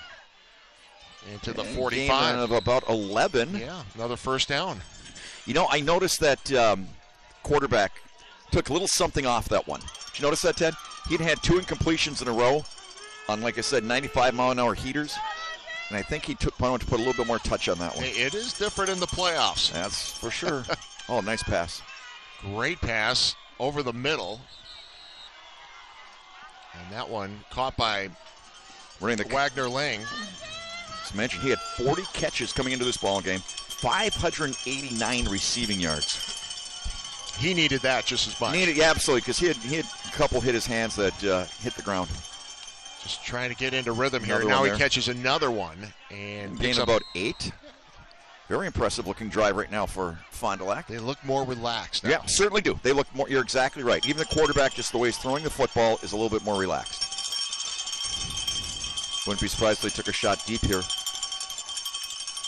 Into the 45. Gain of about 11. Yeah, another first down. You know, I noticed that quarterback took a little something off that one. Did you notice that, Ted? He'd had 2 incompletions in a row on, like I said, 95-mile-an-hour heaters. And I think he wanted to put a little bit more touch on that one. Hey, it is different in the playoffs. That's for sure. Oh, nice pass. Great pass over the middle. And that one caught by Wagner Lang. As mentioned, he had 40 catches coming into this ball game, 589 receiving yards. He needed that just as much. Yeah, absolutely, because he had a couple hit his hands that hit the ground. Just trying to get into rhythm here. Another Now one he there. catches another one and Gain about 8. Very impressive looking drive right now for Fond du Lac. They look more relaxed now. Yeah, certainly do. They look more. You're exactly right. Even the quarterback, just the way he's throwing the football, is a little bit more relaxed. Wouldn't be surprised if they took a shot deep here.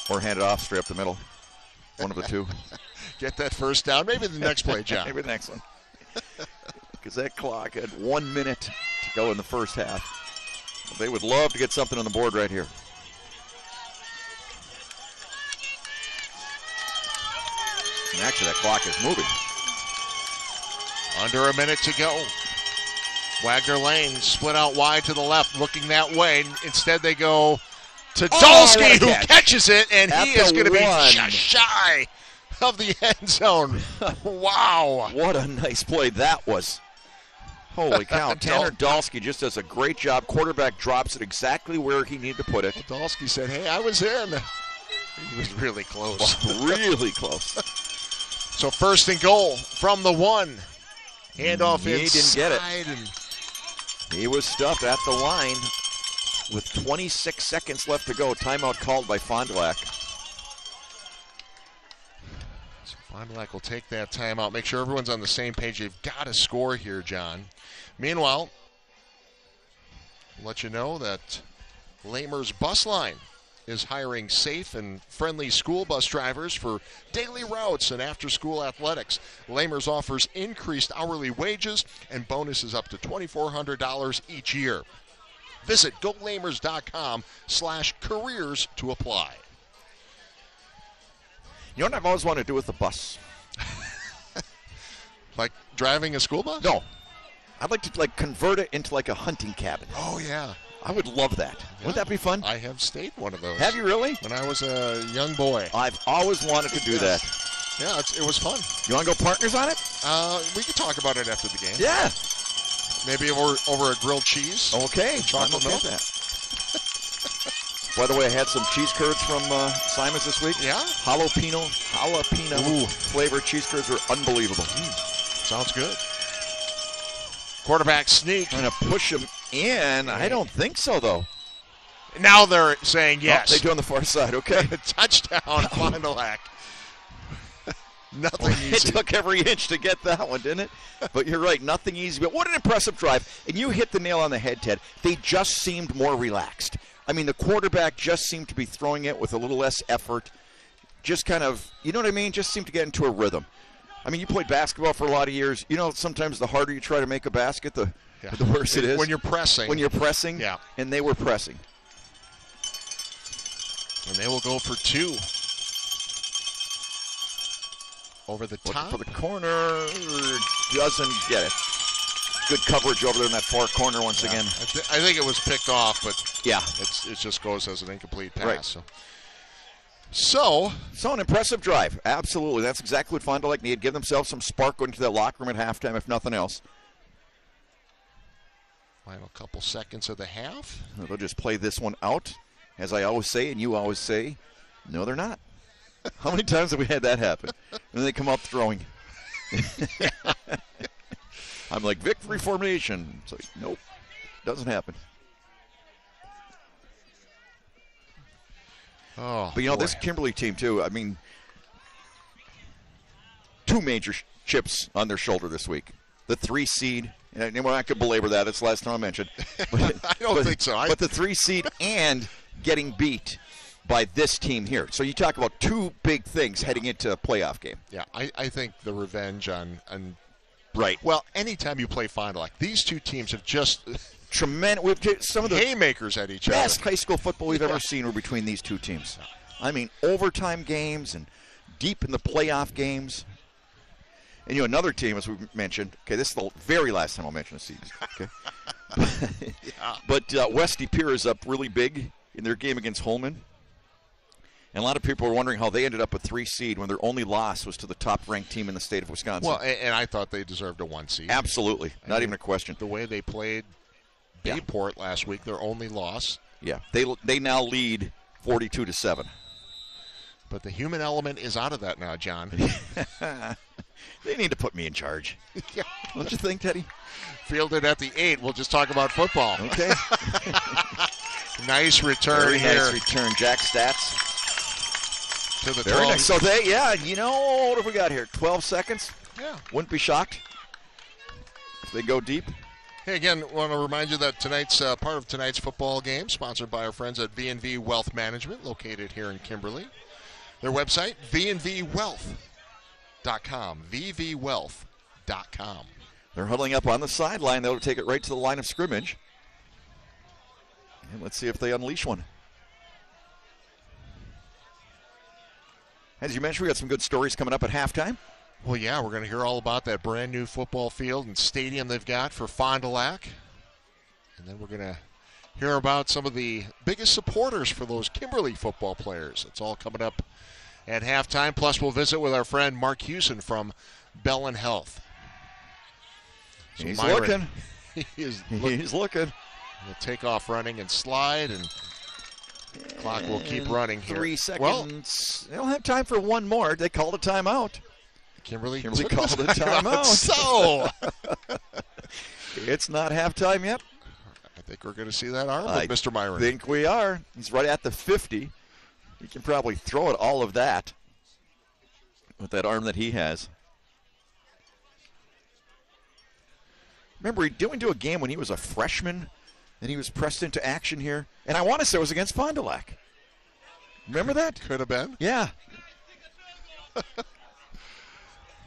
Or handed off straight up the middle. One of the two. Get that first down. Maybe the next play, John. Maybe the next one. Because that clock had 1 minute to go in the first half. They would love to get something on the board right here. And actually, that clock is moving. Under a minute to go. Wagner Lane split out wide to the left, looking that way. Instead, they go to Dolsky, who catches it, and he is going to be just shy of the end zone. Wow. What a nice play that was. Holy cow. Tanner Dolsky just does a great job. Quarterback drops it exactly where he needed to put it. Dolsky said, hey, I was in. He was really close. Really close. So 1st and goal from the 1. Handoff inside. He didn't get it. He was stuffed at the line with 26 seconds left to go. Timeout called by Fond du Lac. So Fond du Lac will take that timeout. Make sure everyone's on the same page. They've got to score here, John. Meanwhile, I'll let you know that Lamer's Bus Line is hiring safe and friendly school bus drivers for daily routes and after-school athletics. Lamer's offers increased hourly wages and bonuses up to $2,400 each year. Visit golamers.com/careers to apply. You know what I've always wanted to do with the bus? Like driving a school bus? No. I'd like to convert it into a hunting cabin. Oh, yeah. I would love that. Yeah. Wouldn't that be fun? I have stayed one of those. Have you really? When I was a young boy. I've always wanted to do that. Yeah, it was fun. You want to go partners on it? We could talk about it after the game. Yeah. Maybe over a grilled cheese. Okay. Chocolate milk. That. By the way, I had some cheese curds from Simon's this week. Yeah? Jalapeno flavored cheese curds are unbelievable. Sounds good. Quarterback sneak. Trying to push him in. I don't think so, though. Now they're saying yes. Oh, they do on the far side. Okay. Touchdown, Fond du Lac. Nothing easy. It took every inch to get that one, didn't it? But you're right, nothing easy. But what an impressive drive. And you hit the nail on the head, Ted. They just seemed more relaxed. I mean, the quarterback just seemed to be throwing it with a little less effort. Just kind of, you know what I mean? Just seemed to get into a rhythm. I mean, you played basketball for a lot of years. You know, sometimes the harder you try to make a basket, the worse it is. When you're pressing. When you're pressing. Yeah. And they were pressing. And they will go for 2. Over the top. For the corner. Doesn't get it. Good coverage over there in that far corner once again. I think it was picked off, but yeah, it just goes as an incomplete pass. Right. So So an impressive drive. Absolutely. That's exactly what Fond du Lac needed. Give themselves some spark going to that locker room at halftime, if nothing else. Final couple seconds of the half. They'll just play this one out. As I always say, and you always say, no, they're not. How many times have we had that happen? And then they come out throwing. I'm like, victory formation. It's like, nope, doesn't happen. Oh, but, you know, boy. this Kimberly team, too, I mean, two major chips on their shoulder this week. The 3 seed, and I could belabor that. It's the last time I mentioned. But, I don't think so. But the 3 seed and getting beat by this team here. So you talk about two big things heading into a playoff game. Yeah, I think the revenge on right. Well, anytime you play Fond du Lac, these two teams have just tremendous. Some of the haymakers at each best other. high school football we've ever seen were between these two teams. I mean, overtime games and deep in the playoff games. And, you know, another team, as we mentioned, okay, this is the very last time I'll mention the season, okay? But Westy Pier is up really big in their game against Holman. And a lot of people are wondering how they ended up a 3 seed when their only loss was to the top-ranked team in the state of Wisconsin. Well, and I thought they deserved a 1 seed. Absolutely. Not even a question. The way they played Bayport last week, their only loss. Yeah, they now lead 42-7. But the human element is out of that now, John. They need to put me in charge. Yeah. Don't you think, Teddy? Fielded at the 8. We'll just talk about football. Okay. Nice return Very here. nice return. Jack Stats. To the Very 12. nice. So you know, what have we got here? 12 seconds? Yeah. Wouldn't be shocked if they go deep. Hey, again, want to remind you that tonight's part of tonight's football game, sponsored by our friends at V&V Wealth Management, located here in Kimberly. Their website, vnvwealth.com, vvwealth.com. They're huddling up on the sideline. They'll take it right to the line of scrimmage. And let's see if they unleash one. As you mentioned, we got some good stories coming up at halftime. Well, yeah, we're going to hear all about that brand new football field and stadium they've got for Fond du Lac. And then we're going to hear about some of the biggest supporters for those Kimberly football players. It's all coming up at halftime. Plus, we'll visit with our friend Mark Hewson from Bell and Health. So He's Myron, looking. He's looking. We'll take off running and slide, and clock will keep running here. 3 seconds. Well, they don't have time for one more. They called a timeout. Kimberly called a timeout. timeout. So it's not halftime yet. I think we're going to see that arm with Mr. Myron. I think we are. He's right at the 50. He can probably throw it all of that with that arm that he has. Remember, he went to a game when he was a freshman, and he was pressed into action here. And I want to say it was against Fond du Lac. Remember that? Could have been. Yeah.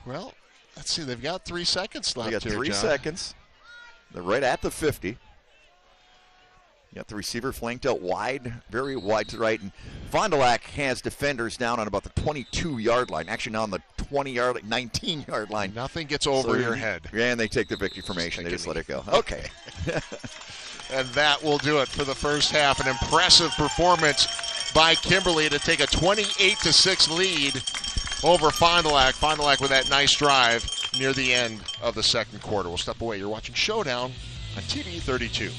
Well, let's see. They've got 3 seconds left. They got here, 3 John. seconds. They're right at the 50. You got the receiver flanked out wide, very wide to the right. And Fond du Lac has defenders down on about the 22-yard line. Actually, now on the 20-yard, 19-yard line. Nothing gets over your head. Yeah, and they take the victory formation. They just let it go. Okay. And that will do it for the first half. An impressive performance by Kimberly to take a 28-6 lead over Fond du Lac. Fond du Lac with that nice drive near the end of the second quarter. We'll step away. You're watching Showdown on TV 32.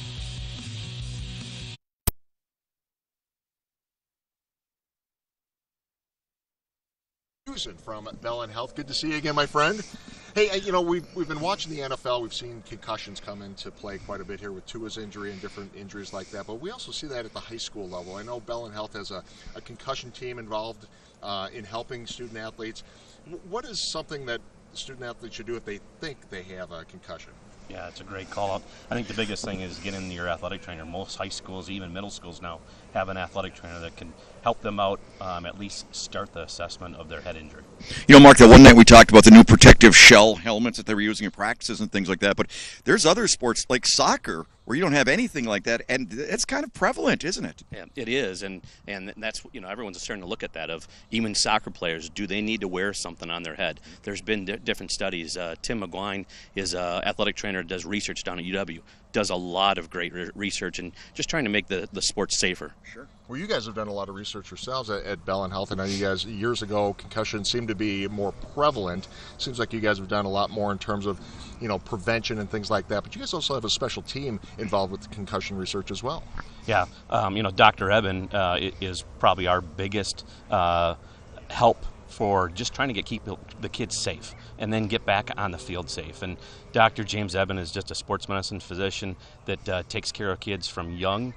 From Bell and Health. Good to see you again, my friend. Hey, you know, we've been watching the NFL. We've seen concussions come into play quite a bit here with Tua's injury and different injuries like that. But we also see that at the high school level. I know Bell and Health has a concussion team involved in helping student athletes. What is something that student athletes should do if they think they have a concussion? Yeah, it's a great call out. I think the biggest thing is getting your athletic trainer. Most high schools, even middle schools now, have an athletic trainer that can help them out, at least start the assessment of their head injury. You know, Mark, that one night we talked about the new protective shell helmets that they were using in practices and things like that, but there's other sports like soccer where you don't have anything like that, and it's kind of prevalent, isn't it? Yeah, it is, and that's, you know, everyone's starting to look at that of even soccer players, do they need to wear something on their head? There's been different studies. Tim McGuine is an athletic trainer, does research down at UW, does a lot of great research and just trying to make the sport safer. Sure. Well, you guys have done a lot of research yourselves at Bellin Health. I know you guys, years ago, concussions seemed to be more prevalent. Seems like you guys have done a lot more in terms of, prevention and things like that. But you guys also have a special team involved with the concussion research as well. Yeah, Dr. Eben is probably our biggest help for just trying to keep the kids safe and then get back on the field safe. And Dr. James Eben is just a sports medicine physician that takes care of kids from young.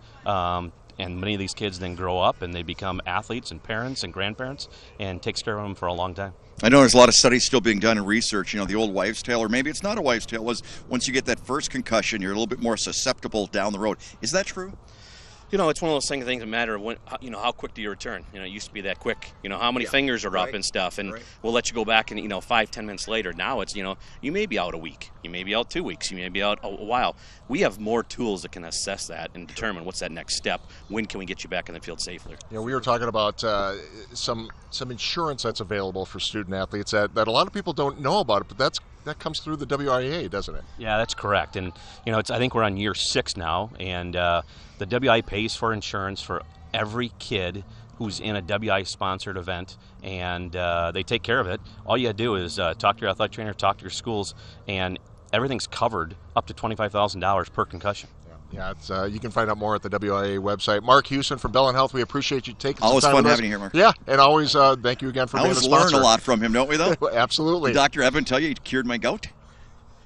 And many of these kids then grow up and they become athletes and parents and grandparents and takes care of them for a long time. I know there's a lot of studies still being done in research. The old wives' tale, or maybe it's not a wives' tale, was once you get that first concussion, you're a little bit more susceptible down the road. Is that true? It's one of those things that matter when, how quick do you return? It used to be that quick. How many fingers are up and stuff, and we'll let you go back and 5-10 minutes later. Now it's you may be out a week, you may be out 2 weeks, you may be out a while. We have more tools that can assess that and determine what's that next step. When can we get you back in the field safely? We were talking about some insurance that's available for student athletes that a lot of people don't know about it, but that comes through the WIAA, doesn't it? Yeah, that's correct. And I think we're on year 6 now, and the WIAA pays for insurance for every kid who's in a WI-sponsored event, and they take care of it. All you do is talk to your athletic trainer, talk to your schools, and everything's covered up to $25,000 per concussion. Yeah, it's, you can find out more at the WIAA website. Mark Houston from Bellin Health, we appreciate you taking always some time fun with us. having you here, Mark. Yeah, and always thank you again for being a sponsor. Always learn a lot from him, don't we, though? Absolutely. Did Dr. Eben tell you he cured my gout?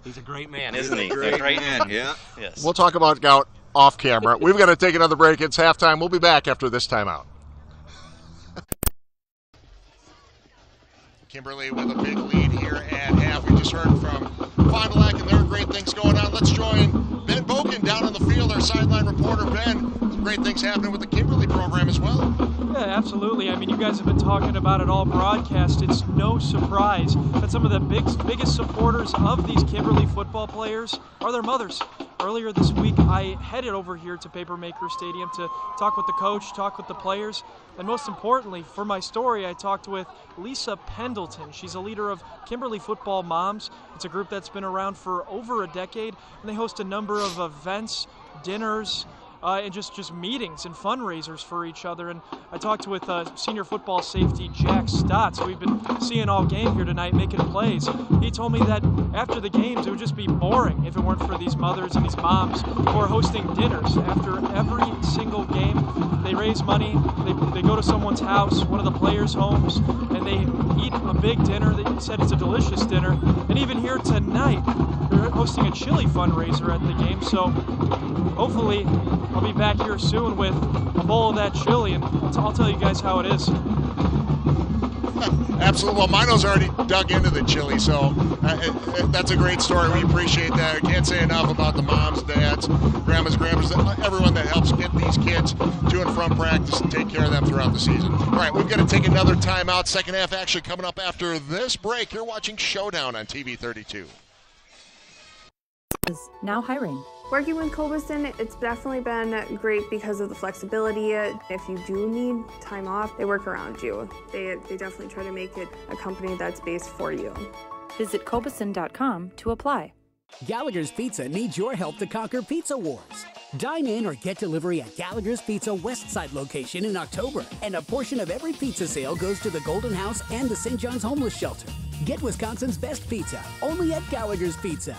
He's a great man, isn't he? Great man, yeah. Yes. We'll talk about gout off camera. We've got to take another break. It's halftime. We'll be back after this timeout. Kimberly with a big lead here at half. We just heard from Fond du Lac, and there are great things going on. Let's join Ben Boken down on the field, our sideline reporter. Ben, some great things happening with the Kimberly program as well. Yeah, absolutely. I mean, you guys have been talking about it all broadcast. It's no surprise that some of the biggest supporters of these Kimberly football players are their mothers. Earlier this week, I headed over here to Papermaker Stadium to talk with the coach, talk with the players, and most importantly, for my story, I talked with Lisa Pendleton. She's a leader of Kimberly Football Moms. It's a group that's been around for over a decade, and they host a number of events, dinners, and just meetings and fundraisers for each other. And I talked with senior football safety Jack Stotts, who we've been seeing all game here tonight making plays. He told me that after the games it would just be boring if it weren't for these mothers and these moms who are hosting dinners after every single game. They raise money, they go to someone's house, one of the players' homes, and they eat a big dinner. They said it's a delicious dinner. And even here tonight, they're hosting a chili fundraiser at the game. So hopefully I'll be back here soon with a bowl of that chili, and I'll tell you guys how it is. Absolutely. Well, Mino's already dug into the chili, so that's a great story. We appreciate that. I can't say enough about the moms, dads, grandmas, grandpas, everyone that helps get these kids to and from practice and take care of them throughout the season. All right, we've got to take another timeout. Second half action coming up after this break. You're watching Showdown on TV 32. Now hiring. Working with Corbin, it's definitely been great because of the flexibility. If you do need time off, they work around you. They definitely try to make it a company that's based for you. Visit Corbison.com to apply. Gallagher's Pizza needs your help to conquer pizza wars. Dine in or get delivery at Gallagher's Pizza West Side location in October, and a portion of every pizza sale goes to the Golden House and the St. John's Homeless Shelter. Get Wisconsin's best pizza, only at Gallagher's Pizza.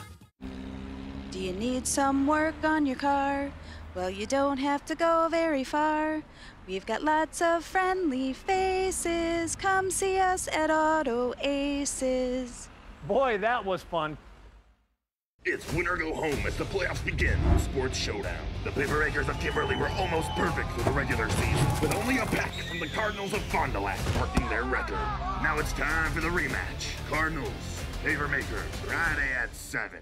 Do you need some work on your car? Well, you don't have to go very far. We've got lots of friendly faces. Come see us at Auto Aces. Boy, that was fun. It's win or go home as the playoffs begin. Sports Showdown. The Papermakers of Kimberly were almost perfect for the regular season, with only a packet from the Cardinals of Fond du Lac marking their record. Now it's time for the rematch. Cardinals, Papermakers, Friday at 7.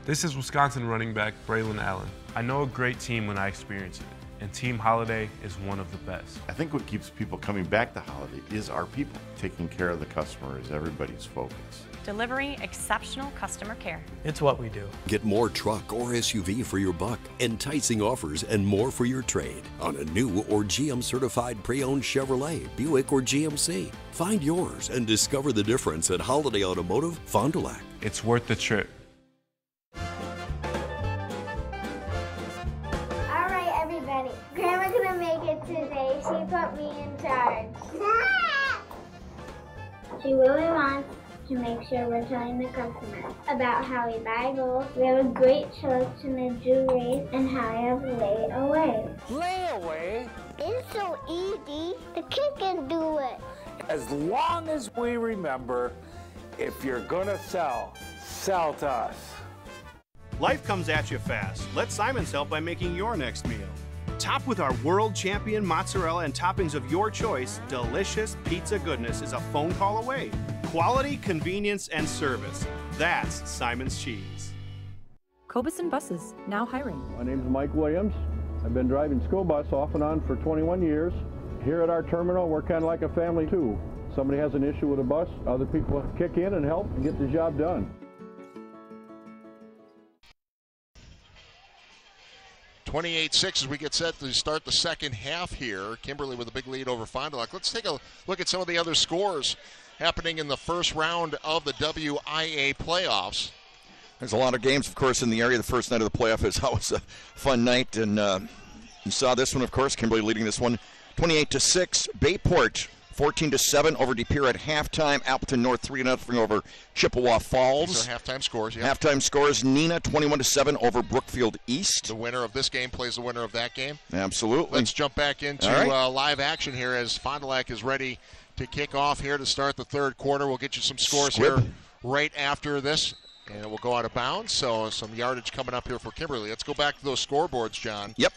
This is Wisconsin running back Braylon Allen. I know a great team when I experience it, and Team Holiday is one of the best. I think what keeps people coming back to Holiday is our people. Taking care of the customer is everybody's focus. Delivering exceptional customer care. It's what we do. Get more truck or SUV for your buck, enticing offers, and more for your trade on a new or GM certified pre-owned Chevrolet, Buick, or GMC. Find yours and discover the difference at Holiday Automotive Fond du Lac. It's worth the trip. Grandma's gonna make it today. She put me in charge. She really wants to make sure we're telling the customers about how we buy gold, we have a great selection of jewelry, and how we have layaway. Layaway? It's so easy. The kid can do it. As long as we remember, if you're gonna sell, sell to us. Life comes at you fast. Let Simon's help by making your next meal. Top with our world champion mozzarella and toppings of your choice, delicious pizza goodness is a phone call away. Quality, convenience, and service. That's Simon's Cheese. Corbin Buses, now hiring. My name is Mike Williams. I've been driving school bus off and on for 21 years. Here at our terminal, we're kind of like a family too. Somebody has an issue with a bus, other people kick in and help and get the job done. 28-6 as we get set to start the second half here. Kimberly with a big lead over Fond du Lac. Let's take a look at some of the other scores happening in the first round of the WIA playoffs. There's a lot of games, of course, in the area. The first night of the playoff is always a fun night, and you saw this one, of course. Kimberly leading this one 28-6. Bayport 14-7 over De Pere at halftime. Appleton North 3-0 over Chippewa Falls. These are halftime scores. Yeah. Halftime scores: Neenah 21-7 over Brookfield East. The winner of this game plays the winner of that game. Absolutely. Let's jump back into live action here as Fond du Lac is ready to kick off here to start the third quarter. We'll get you some scores here right after this, and it will go out of bounds. So some yardage coming up here for Kimberly. Let's go back to those scoreboards, John. Yep.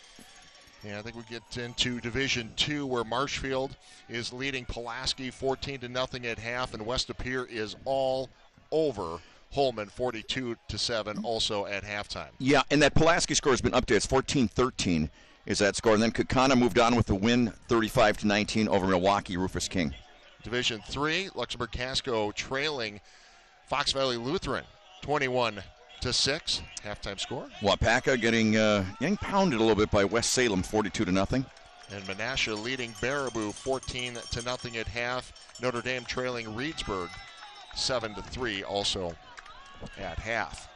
Yeah, I think we get into Division II where Marshfield is leading Pulaski 14-0 at half, and West De Pere is all over Holman 42-7 also at halftime. Yeah, and that Pulaski score has been updated. It's 14-13 is that score. And then Kaukauna moved on with the win 35-19 over Milwaukee Rufus King. Division III, Luxembourg Casco trailing Fox Valley Lutheran 21-6, halftime score. Wapaka getting pounded a little bit by West Salem 42-0. And Menasha leading Baraboo 14-0 at half. Notre Dame trailing Reedsburg 7-3 also at half.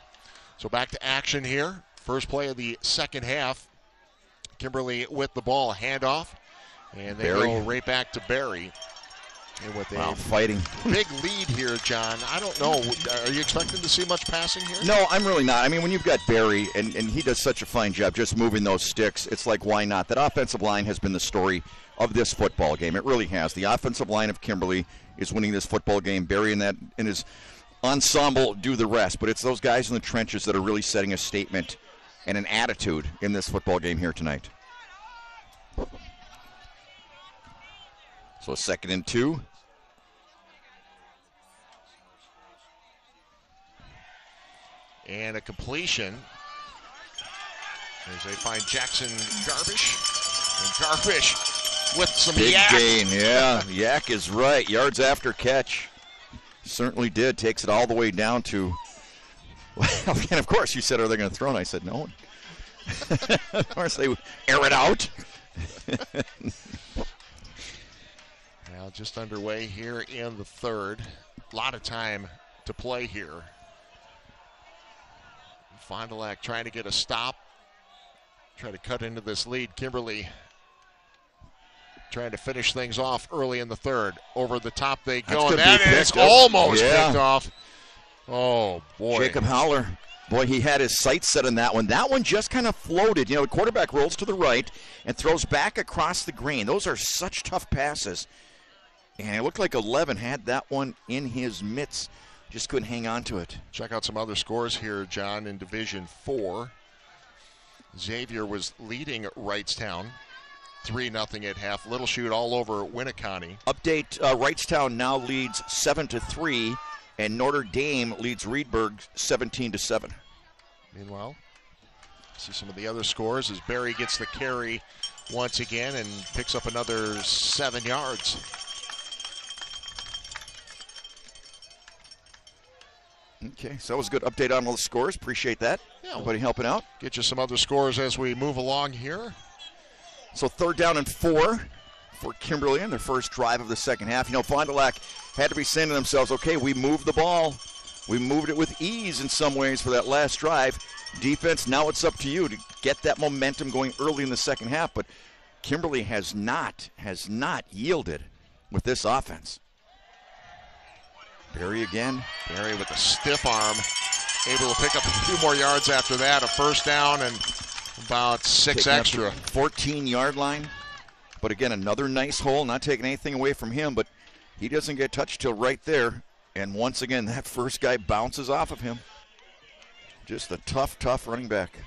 So back to action here. First play of the second half. Kimberly with the ball, handoff, and they go right back to Barry. And with a fighting big lead here, John. I don't know. Are you expecting to see much passing here? No, I'm really not. I mean, when you've got Barry, and he does such a fine job just moving those sticks, it's like, why not? That offensive line has been the story of this football game. It really has. The offensive line of Kimberly is winning this football game. Barry and his ensemble do the rest. But it's those guys in the trenches that are really setting a statement and an attitude in this football game here tonight. So 2nd and 2. And a completion as they find Jackson Garbish. And Garbish with some big yak. Gain, yeah. Yak is right. Yards after catch. Certainly did. Takes it all the way down to, well, and of course you said, are they going to throw? And I said, no. Of course they would air it out. Now just underway here in the third. A lot of time to play here. Fond du Lac trying to get a stop. Try to cut into this lead. Kimberly trying to finish things off early in the third. Over the top they go. And that is almost picked off. Oh, boy. Jacob Howler. Boy, he had his sights set on that one. That one just kind of floated. You know, the quarterback rolls to the right and throws back across the green. Those are such tough passes. And it looked like 11 had that one in his mitts. Just couldn't hang on to it. Check out some other scores here, John, in Division 4. Xavier was leading Wrightstown 3-0 at half. Little Chute all over Winneconne. Update, Wrightstown now leads 7-3, and Notre Dame leads Reedburg 17-7. Meanwhile, see some of the other scores as Barry gets the carry once again and picks up another 7 yards. Okay, so that was a good update on all the scores. Appreciate that. Yeah, everybody helping out. Get you some other scores as we move along here. So 3rd down and 4 for Kimberly in their first drive of the second half. You know, Fond du Lac had to be saying to themselves, okay, we moved the ball. We moved it with ease in some ways for that last drive. Defense, now it's up to you to get that momentum going early in the second half. But Kimberly has not yielded with this offense. Berry again. Berry with a stiff arm, able to pick up a few more yards after that. A first down and about 6 extra. 14-yard line. But again, another nice hole. Not taking anything away from him, but he doesn't get touched till right there. And once again, that first guy bounces off of him. Just a tough running back.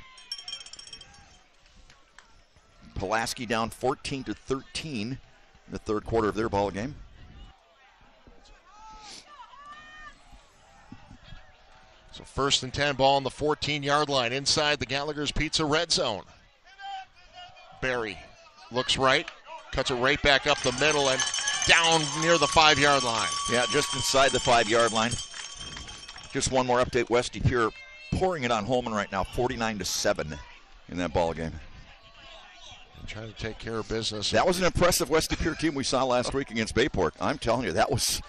Pulaski down 14-13 in the third quarter of their ball game. So 1st and 10, ball on the 14-yard line inside the Gallagher's Pizza red zone. Berry looks right, cuts it right back up the middle and down near the 5-yard line. Yeah, just inside the 5-yard line. Just one more update. West De Pere pouring it on Holman right now, 49-7 in that ball game. Trying to take care of business. That was an impressive West De Pere team we saw last week against Bayport. I'm telling you, that was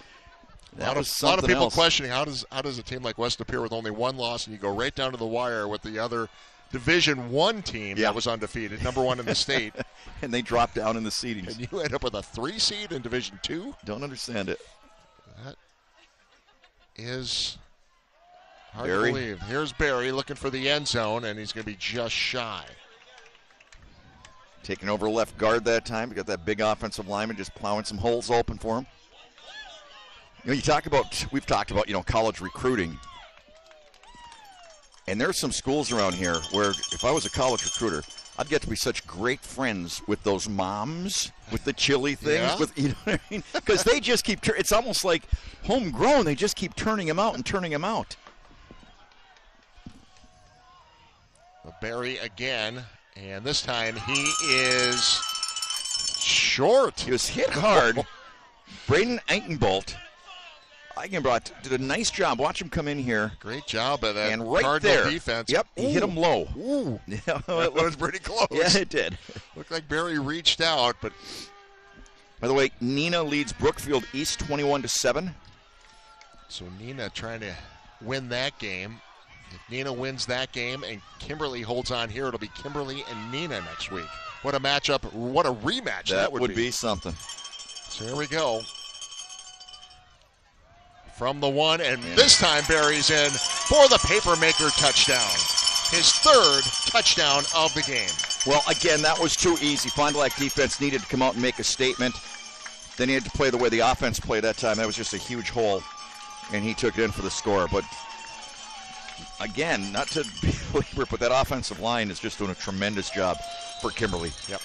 a lot of people questioning how does a team like West De Pere with only one loss and you go right down to the wire with the other Division I team that was undefeated, #1 in the state. And they dropped down in the seedings. And you end up with a 3 seed in Division II? Don't understand it. That is hard to believe. Here's Berry looking for the end zone, and he's going to be just shy. Taking over left guard that time. We got that big offensive lineman just plowing some holes open for him. You know, we've talked about, college recruiting. And there's some schools around here where if I was a college recruiter, I'd get to be such great friends with those moms with the chili things. Yeah. You know what I mean? Because they just keep, it's almost like homegrown. They just keep turning them out and turning them out. Berry again, and this time he is short. He was hit hard. Braden Angenbolt, did a nice job. Watch him come in here. Great job at that and right Cardinal there, defense. Yep, he hit him low. Ooh. It was pretty close. Yeah, it did. Looked like Berry reached out, but. By the way, Neenah leads Brookfield East 21-7. So Neenah trying to win that game. If Neenah wins that game and Kimberly holds on here, it'll be Kimberly and Neenah next week. What a matchup. What a rematch that would be. Something. So here we go. From the one, and this time Berry's in for the Papermaker touchdown. His 3rd touchdown of the game. Well, again, that was too easy. Fond du Lac defense needed to come out and make a statement. They needed to play the way the offense played that time. That was just a huge hole, and he took it in for the score. But again, not to be a believer, but that offensive line is just doing a tremendous job for Kimberly. Yep.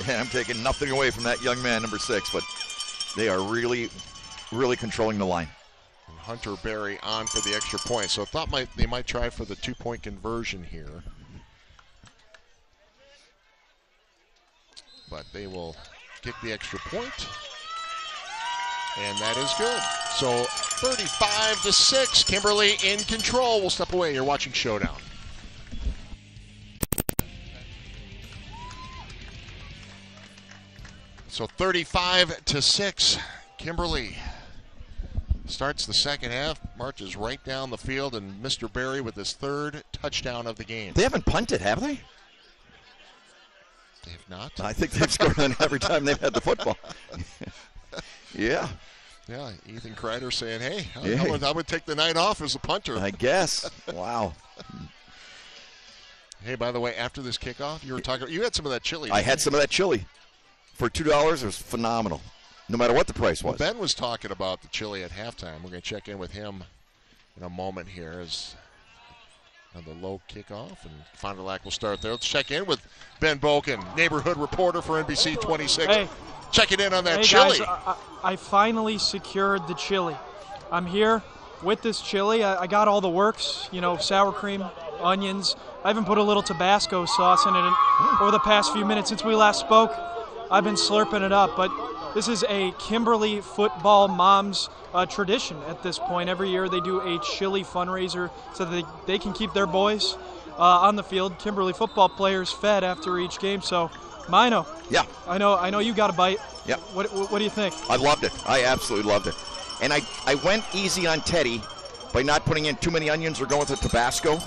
And I'm taking nothing away from that young man, number 6, but they are really controlling the line. And Hunter Berry on for the extra point. So I thought they might try for the 2-point conversion here. But they will kick the extra point. And that is good. So 35-6, Kimberly in control. We'll step away. You're watching Showdown. So 35-6, Kimberly starts the second half, marches right down the field, and Mr. Berry with his 3rd touchdown of the game. They haven't punted, have they? They have not. I think they've scored on every time they've had the football. Yeah. Yeah, Ethan Kreider saying, hey, I would take the night off as a punter. I guess. Wow. Hey, by the way, after this kickoff, you had some of that chili. I had some of that chili. For $2, it was phenomenal, no matter what the price was. Well, Ben was talking about the chili at halftime. We're going to check in with him in a moment here as the low kickoff, and Fond du Lac will start there. Let's check in with Ben Boken, neighborhood reporter for NBC 26. Hey. Checking in on that hey chili. Guys, I finally secured the chili. I'm here with this chili. I got all the works, sour cream, onions. I even put a little Tabasco sauce in it over the past few minutes since we last spoke. I've been slurping it up, but this is a Kimberly football moms tradition at this point. Every year they do a chili fundraiser so that they can keep their boys on the field, Kimberly football players, fed after each game. So, Mino. Yeah. I know you got a bite. Yeah. What do you think? I loved it. I absolutely loved it. And I went easy on Teddy by not putting in too many onions or going with the Tabasco.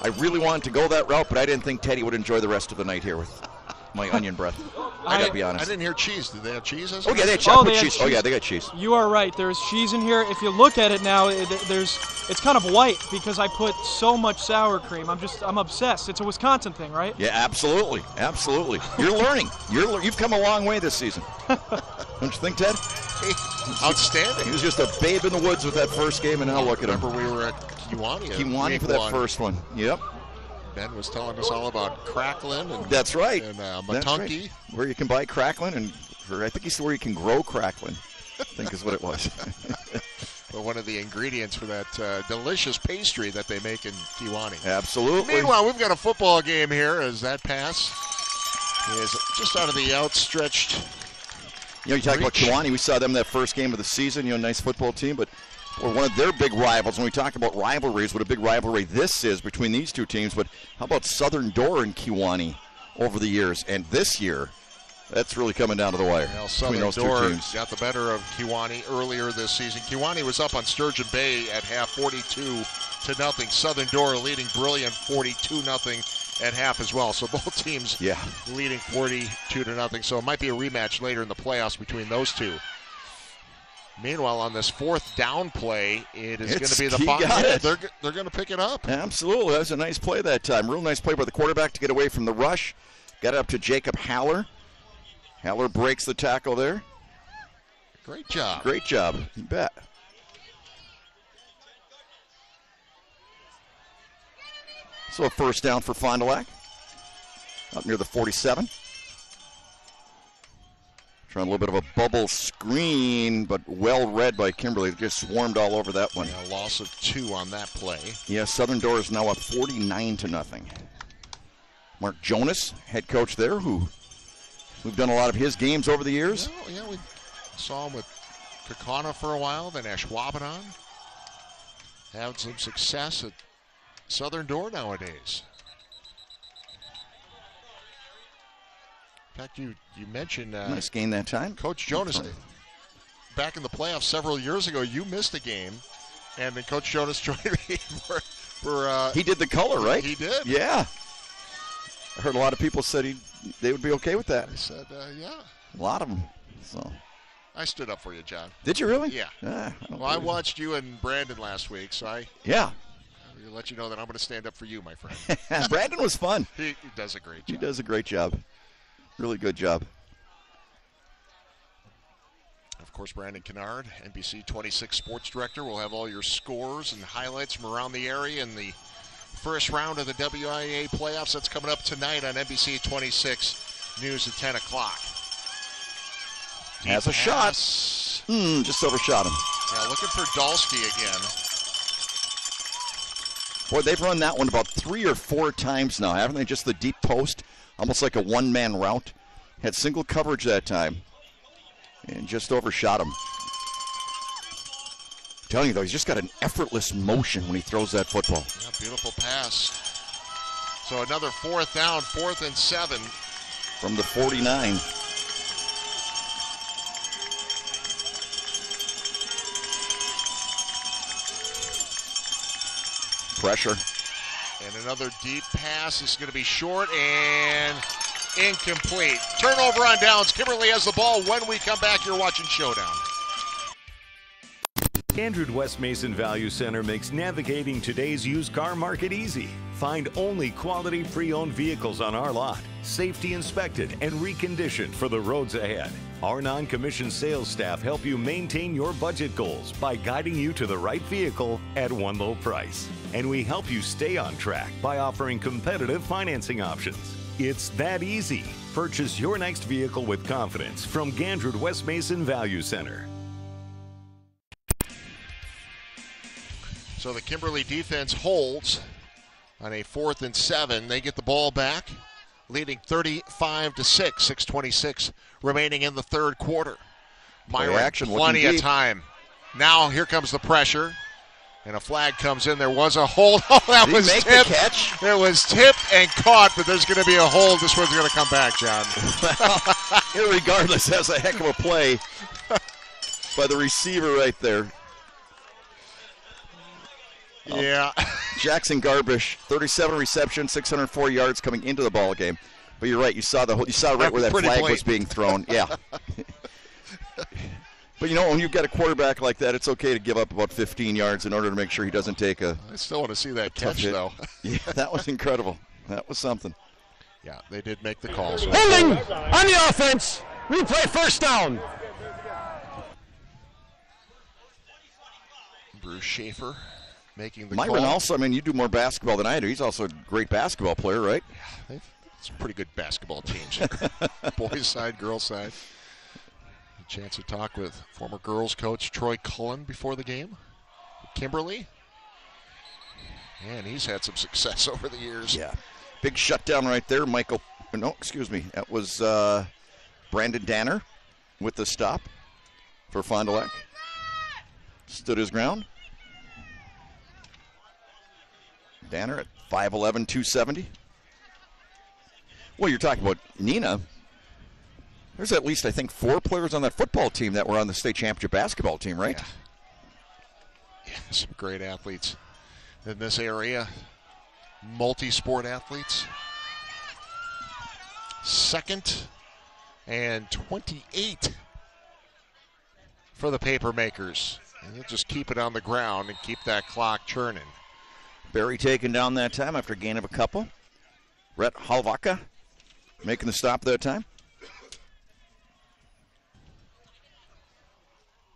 I really wanted to go that route, but I didn't think Teddy would enjoy the rest of the night here with. my onion breath. I gotta be honest. I didn't hear cheese. Did they have cheese? Oh yeah, they had chocolate cheese. Oh yeah, they got cheese. You are right. There's cheese in here. If you look at it now, it's kind of white because I put so much sour cream. I'm obsessed. It's a Wisconsin thing, right? Yeah, absolutely, absolutely. You're learning. You've come a long way this season. Don't you think, Ted? Outstanding. He was just a babe in the woods with that first game, and now look at him. Remember, we were at Kewanee for that first one. Yep. Ben was telling us all about Cracklin. And that's right. And That's Matunky. right. Where you can buy Cracklin, and I think he said where you can grow Cracklin. I think is what it was. But one of the ingredients for that delicious pastry that they make in Kewanee. Absolutely. Meanwhile, we've got a football game here as that pass is just out of the outstretched. You talk about Kewanee. We saw them that first game of the season. Nice football team, but one of their big rivals. When we talk about rivalries, what a big rivalry this is between these two teams. But how about Southern Door and Kewanee over the years? And this year, that's really coming down to the wire between those two teams. Got the better of Kewanee earlier this season. Kewanee was up on Sturgeon Bay at half, 42-0. Southern Door leading Brilliant 42-0. At half as well. So both teams leading 42-0. So it might be a rematch later in the playoffs between those two. Meanwhile, on this fourth down play, it is going to be the Fox. They're going to pick it up. Absolutely. That was a nice play that time. Real nice play by the quarterback to get away from the rush. Got it up to Jacob Haller. Haller breaks the tackle there. Great job. Great job. You bet. So a first down for Fond du Lac. Up near the 47. Trying a little bit of a bubble screen, but well read by Kimberly. Just swarmed all over that one. A loss of 2 on that play. Yeah, Southern Door is now up 49-0. Mark Jonas, head coach there, who we've done a lot of his games over the years. Yeah, we saw him with Kakana for a while, then Ashwaubenon. Had some success at Southern Door nowadays. In fact, you mentioned nice game that time. Coach Jonas. Back in the playoffs several years ago, you missed a game, and then Coach Jonas joined me for he did the color, right? He did. Yeah. I heard a lot of people said they would be okay with that. I said, yeah. A lot of them. So. I stood up for you, John. Did you really? Yeah. I watched you and Brandon last week, so I let you know that I'm going to stand up for you, my friend. Brandon was fun. He does a great job. He does a great job. Really good job. Of course, Brandon Kennard, NBC 26 sports director, will have all your scores and highlights from around the area in the first round of the WIAA playoffs. That's coming up tonight on NBC 26 News at 10 o'clock. Has a shot. Just overshot him. Yeah, looking for Dalsky again. Boy, they've run that one about 3 or 4 times now, haven't they? Just the deep post, almost like a one-man route. Had single coverage that time and just overshot him. I'm telling you, though, he's just got an effortless motion when he throws that football. Yeah, beautiful pass. So another 4th down, 4th and 7. From the 49. Pressure. And another deep pass is going to be short and incomplete. Turnover on downs. Kimberly has the ball. When we come back, you're watching Showdown. Andrew West Mason Value Center makes navigating today's used car market easy. Find only quality pre-owned vehicles on our lot, safety inspected and reconditioned for the roads ahead. Our non-commissioned sales staff help you maintain your budget goals by guiding you to the right vehicle at one low price. And we help you stay on track by offering competitive financing options. It's that easy. Purchase your next vehicle with confidence from Gandrud West Mason Value Center. So the Kimberly defense holds on a 4th and 7. They get the ball back, leading 35-6, 6:26 remaining in the third quarter. Myron, plenty of time. Now here comes the pressure, and a flag comes in. There was a hold. Oh, that was tipped. Did he make the catch? It was tipped and caught, but there's going to be a hold. This one's going to come back, John. Irregardless, that's a heck of a play by the receiver right there. Yeah. Jackson Garbish, 37 receptions, 604 yards coming into the ball game. But you're right. You saw right where that flag was being thrown. Yeah. But, you know, when you've got a quarterback like that, it's okay to give up about 15 yards in order to make sure he doesn't take a I still want to see that catch, though. Yeah, that was incredible. That was something. Yeah, they did make the call. So holding on the offense. Replay first down. Bruce Schaefer making the Myron call. also, I mean, you do more basketball than I do. He's also a great basketball player, right? Yeah, it's pretty good basketball teams. Boys side, girls side. A chance to talk with former girls coach Troy Cullen before the game. Kimberly. And he's had some success over the years. Yeah. Big shutdown right there. That was Brandon Danner with the stop for Fond du Lac. Stood his ground. Danner at 5'11", 270. Well, you're talking about Nina. There's at least, I think, 4 players on that football team that were on the state championship basketball team, right? Yeah, some great athletes in this area. Multi-sport athletes. 2nd and 28 for the Papermakers. And you'll just keep it on the ground and keep that clock churning. Barry taken down that time after a gain of a couple. Rhett Halvaka making the stop that time.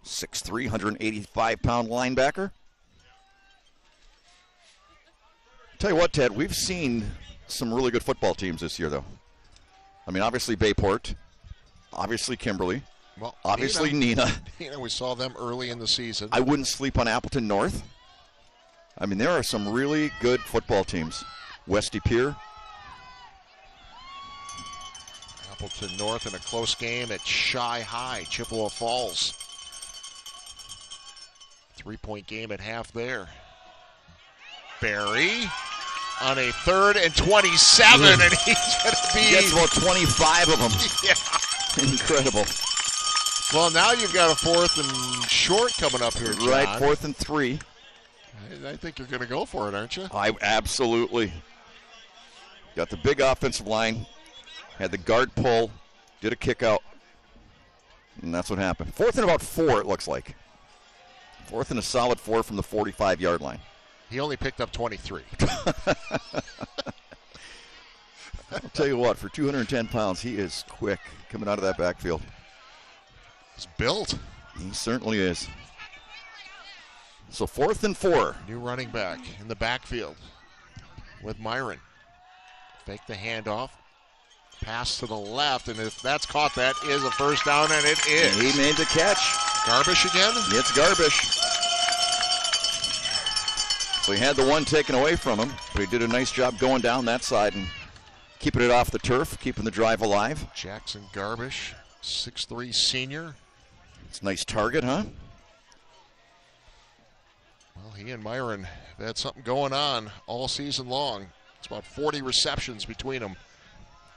6'3", 185-pound linebacker. Tell you what, Ted, we've seen some really good football teams this year, though. I mean, obviously Bayport, obviously Kimberly, well, obviously Nina. We saw them early in the season. I wouldn't sleep on Appleton North. I mean, there are some really good football teams. Westy Pier. Appleton North in a close game at Shy High, Chippewa Falls. 3-point game at half there. Barry on a 3rd and 27, and he's going to be... He gets about 25 of them. Yeah. Incredible. Well, now you've got a 4th and short coming up here, John. Right, 4th and 3. I think you're going to go for it, aren't you? Absolutely. Got the big offensive line, had the guard pull, did a kick out, and that's what happened. 4th and about 4, it looks like. 4th and a solid 4 from the 45-yard line. He only picked up 23. I'll tell you what, for 210 pounds, he is quick coming out of that backfield. He's built. He certainly is. So 4th and 4. New running back in the backfield with Myron. Fake the handoff. Pass to the left, and if that's caught, that is a first down, and it is. He made the catch. Garbish again? It's Garbish. So he had the one taken away from him, but he did a nice job going down that side and keeping it off the turf, keeping the drive alive. Jackson Garbish, 6'3" senior. It's a nice target, huh? Well, he and Myron have had something going on all season long. It's about 40 receptions between them.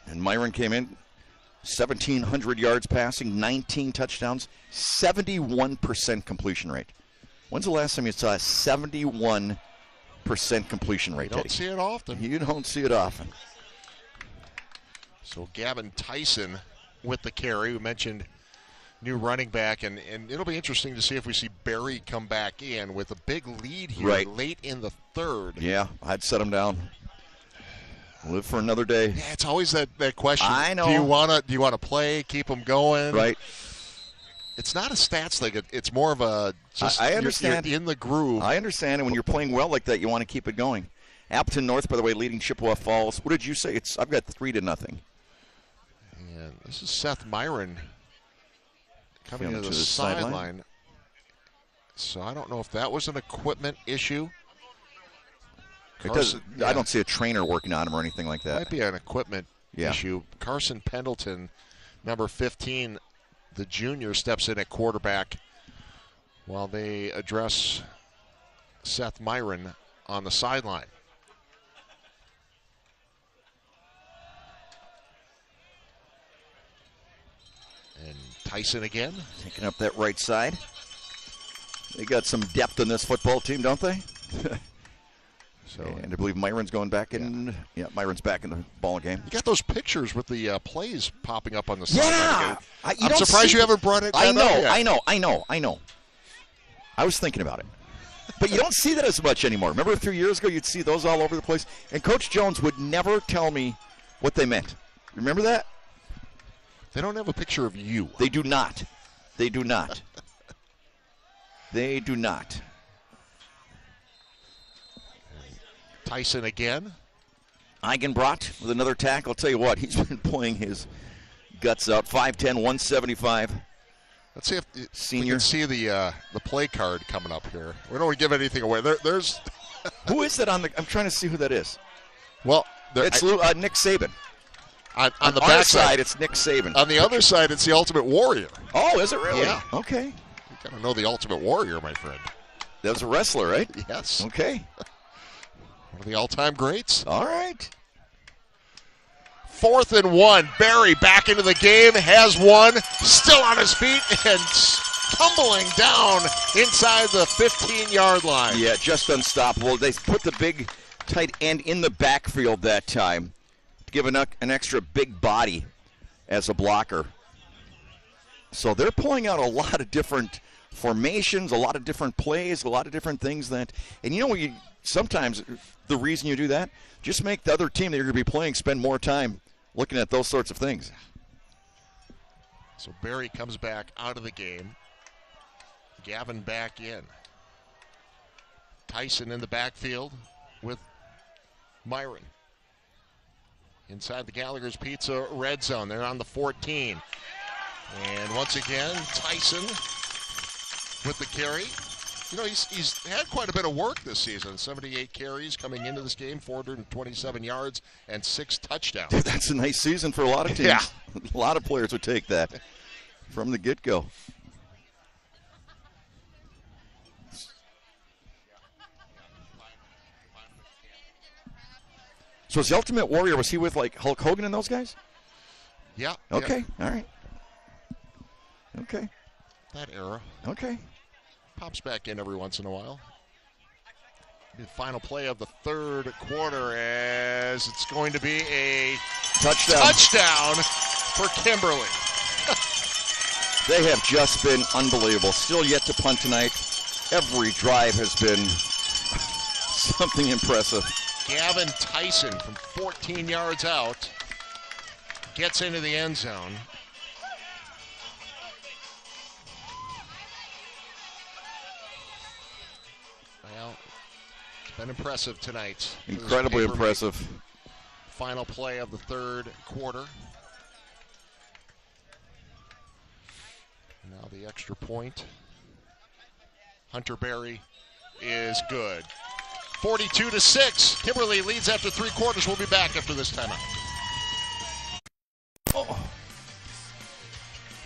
And Myron came in 1,700 yards passing, 19 touchdowns, 71% completion rate. When's the last time you saw a 71% completion rate, You don't see it often. You don't see it often. So Gavin Tyson with the carry. We mentioned new running back, and it'll be interesting to see if we see Barry come back in with a big lead here late in the 3rd. Yeah, I'd set him down. Live for another day. Yeah, it's always that question. I know. Do you want to play, keep them going? Right. It's not a stats thing. It's more of a just I understand. You're in the groove. I understand, and when you're playing well like that, you want to keep it going. Appleton North, by the way, leading Chippewa Falls. What did you say? I've got 3-0. And this is Seth Myron coming to the sideline. sideline. So I don't know if that was an equipment issue. I don't see a trainer working on him or anything like that. Might be an equipment issue. Carson Pendleton, number 15, the junior, steps in at quarterback while they address Seth Myron on the sideline. And Tyson again. Taking up that right side. They got some depth in this football team, don't they? So, and I believe Myron's going back in. Yeah, Myron's back in the ball game. You got those pictures with the plays popping up on the side. Yeah, I'm surprised you haven't brought it. I know. I was thinking about it, but you don't see that as much anymore. Remember a few years ago, you'd see those all over the place, and Coach Jones would never tell me what they meant. Remember that? They don't have a picture of you. They do not. They do not. They do not. Tyson again. Angenbolt with another tackle. I'll tell you what, he's been playing his guts out. 5'10", 175. Let's see if senior. We can see the play card coming up here. We don't want to give anything away. There's who is that on the? I'm trying to see who that is. Well, it's Nick Saban. On the back back side, it's Nick Saban. On the other side, it's the Ultimate Warrior. Oh, is it really? Yeah. Okay. You got to know the Ultimate Warrior, my friend. That was a wrestler, right? Yes. Okay. One of the all-time greats. All right. 4th and 1. Barry back into the game, has one, still on his feet, and tumbling down inside the 15-yard line. Yeah, just unstoppable. They put the big tight end in the backfield that time to give an extra big body as a blocker. So they're pulling out a lot of different formations, a lot of different plays, a lot of different things that, and you know, sometimes the reason you do that, just make the other team that you're going to be playing spend more time looking at those sorts of things. So Barry comes back out of the game. Gavin back in. Tyson in the backfield with Myron. Inside the Gallagher's Pizza red zone. They're on the 14. And once again, Tyson with the carry. You know, he's had quite a bit of work this season. 78 carries coming into this game, 427 yards, and 6 touchdowns. Dude, that's a nice season for a lot of teams. Yeah. A lot of players would take that from the get-go. So was the Ultimate Warrior, was he with like Hulk Hogan and those guys? Yeah. Okay, all right. Okay. That era. Okay. Pops back in every once in a while. The final play of the third quarter as it's going to be a touchdown for Kimberly. They have just been unbelievable. Still yet to punt tonight. Every drive has been something impressive. Gavin Tyson from 14 yards out gets into the end zone. Well, it's been impressive tonight. Incredibly impressive. Final play of the third quarter. Now the extra point. Hunter Berry is good. 42-6. Kimberly leads after 3 quarters. We'll be back after this timeout.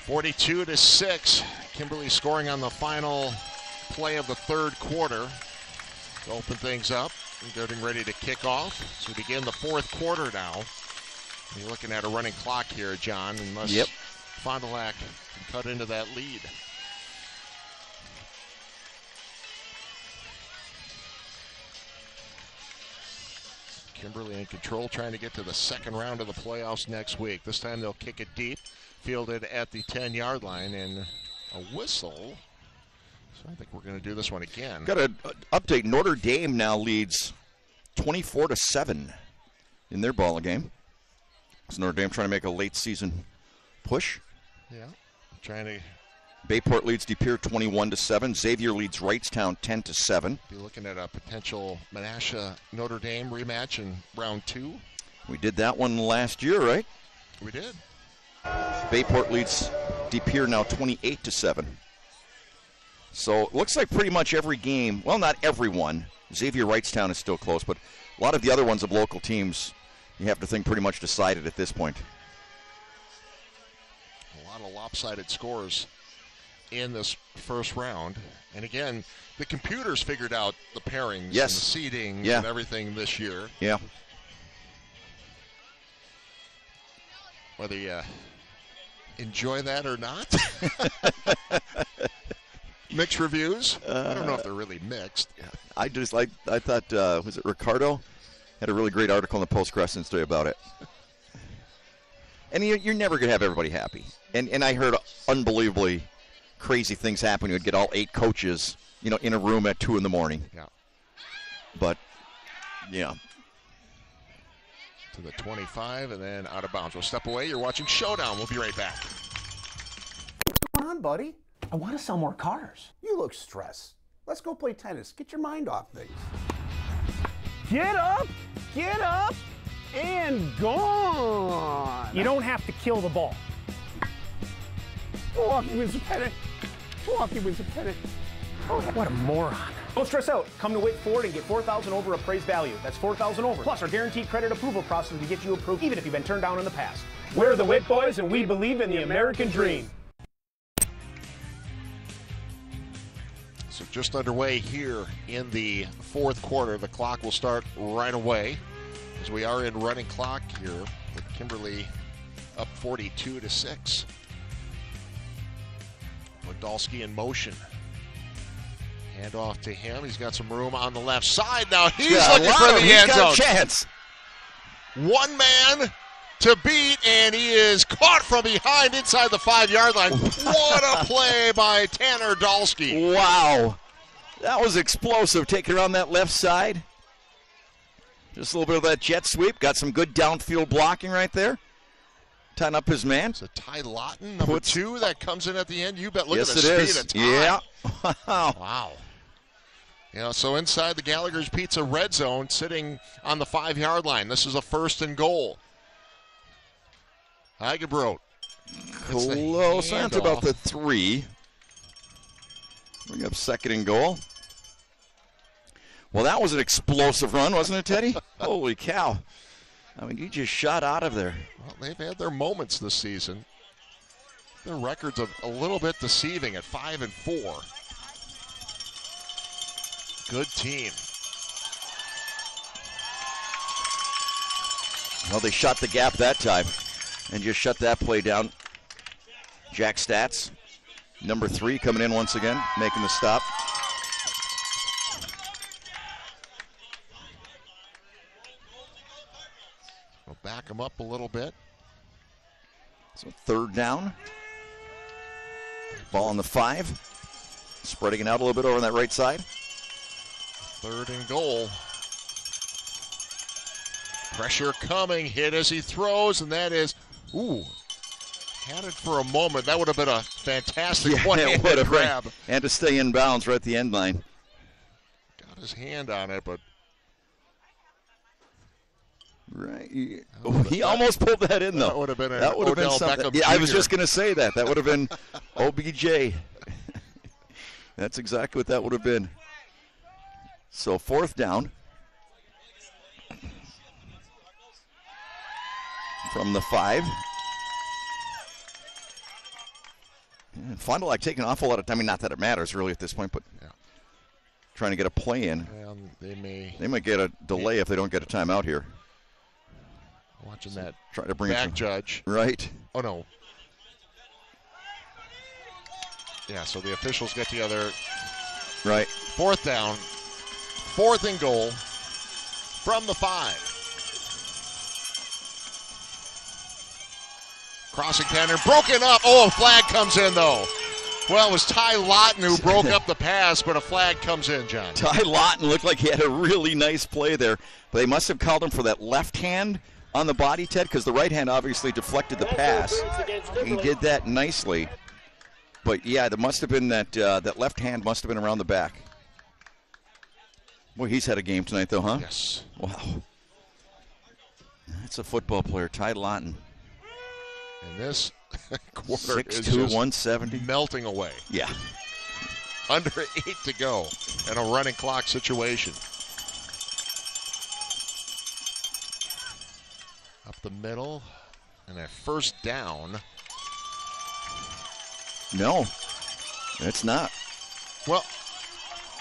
42-6. Kimberly scoring on the final play of the third quarter to open things up. We're getting ready to kick off. So we begin the fourth quarter now. You're looking at a running clock here, John, unless Fond du Lac can cut into that lead. Kimberly in control, trying to get to the second round of the playoffs next week. This time they'll kick it deep, fielded at the 10-yard line, and a whistle. So I think we're going to do this one again. Got an update. Notre Dame now leads 24-7 in their ball game. Is Notre Dame trying to make a late season push? Yeah, trying to. Bayport leads De Pere 21-7. Xavier leads Wrightstown 10-7. Be looking at a potential Menasha Notre Dame rematch in round 2. We did that one last year, right? We did. Bayport leads De Pere now 28-7. So it looks like pretty much every game, well, not every one. Xavier Wrightstown is still close, but a lot of the other ones of local teams, you have to think pretty much decided at this point. A lot of lopsided scores in this first round. And again, the computers figured out the pairings and the seeding and everything this year. Yeah. Whether you enjoy that or not. Mixed reviews? I don't know if they're really mixed. I thought, was it Ricardo? Had a really great article in the Post-Crescent today about it. And you're never going to have everybody happy. And I heard unbelievably crazy things happen. You would get all 8 coaches, in a room at 2 in the morning. Yeah. But, yeah. To the 25 and then out of bounds. We'll step away. You're watching Showdown. We'll be right back. What's going on, buddy? I want to sell more cars. You look stressed. Let's go play tennis. Get your mind off things. Get up, and gone. You don't have to kill the ball. Milwaukee wins the pennant. Milwaukee wins the pennant. Oh, what a moron. Don't stress out. Come to Wick Ford and get $4,000 over appraised value. That's $4,000 over. Plus our guaranteed credit approval process to get you approved even if you've been turned down in the past. We're the Wick Boys, and we believe in the American dream. So just underway here in the fourth quarter. The clock will start right away as we are in running clock here with Kimberly up 42-6. Podolski in motion. Hand off to him. He's got some room on the left side. Now he's looking for the end zone. Chance. One man to beat, and he is caught from behind inside the 5-yard line. What a play by Tanner Dolsky. Wow. That was explosive, taking around that left side. Just a little bit of that jet sweep. Got some good downfield blocking right there. Tying up his man. It's a Ty Lawton, number 2, that comes in at the end. You bet. Look at the speed of Ty. Yeah. Wow. So inside the Gallagher's Pizza red zone, sitting on the 5-yard line. This is a 1st and goal. Eigenbrot. Close. That's about the 3. Bring up 2nd and goal. Well, that was an explosive run, wasn't it, Teddy? Holy cow. I mean, you just shot out of there. Well, they've had their moments this season. Their records are a little bit deceiving at 5-4. Good team. Well, they shot the gap that time and just shut that play down. Jack Stats, number 3, coming in once again, making the stop. We'll back him up a little bit. So 3rd down. Ball on the 5. Spreading it out a little bit over on that right side. 3rd and goal. Pressure coming, hit as he throws, and that is, had it for a moment. That would have been a fantastic one-handed grab. And to stay in bounds right at the end line. Got his hand on it, but. Right. He almost pulled that in, though. That would have been something. Beckham Yeah, Jr. I was just going to say that. That would have been OBJ. That's exactly what that would have been. So 4th down. From the 5. And Fond du Lac taking an awful lot of time. I mean, not that it matters really at this point, but trying to get a play in. They might get a delay if they don't get a timeout here. Watching that try to bring back judge. Right. Oh, no. Yeah, so the officials get together. Right. 4th down. 4th and goal from the 5. Crossing pattern, broken up. Oh, a flag comes in, though. Well, it was Ty Lawton who broke up the pass, but a flag comes in, John. Ty Lawton looked like he had a really nice play there, but they must have called him for that left hand on the body, Ted, because the right hand obviously deflected the pass. He did that nicely. But, yeah, there must have been that left hand must have been around the back. Boy, he's had a game tonight, though, huh? Yes. Wow. That's a football player, Ty Lawton. And this quarter 6'2", is just 170. Melting away. Yeah. Under 8 to go in a running clock situation. Up the middle, and a 1st down. No, it's not. Well,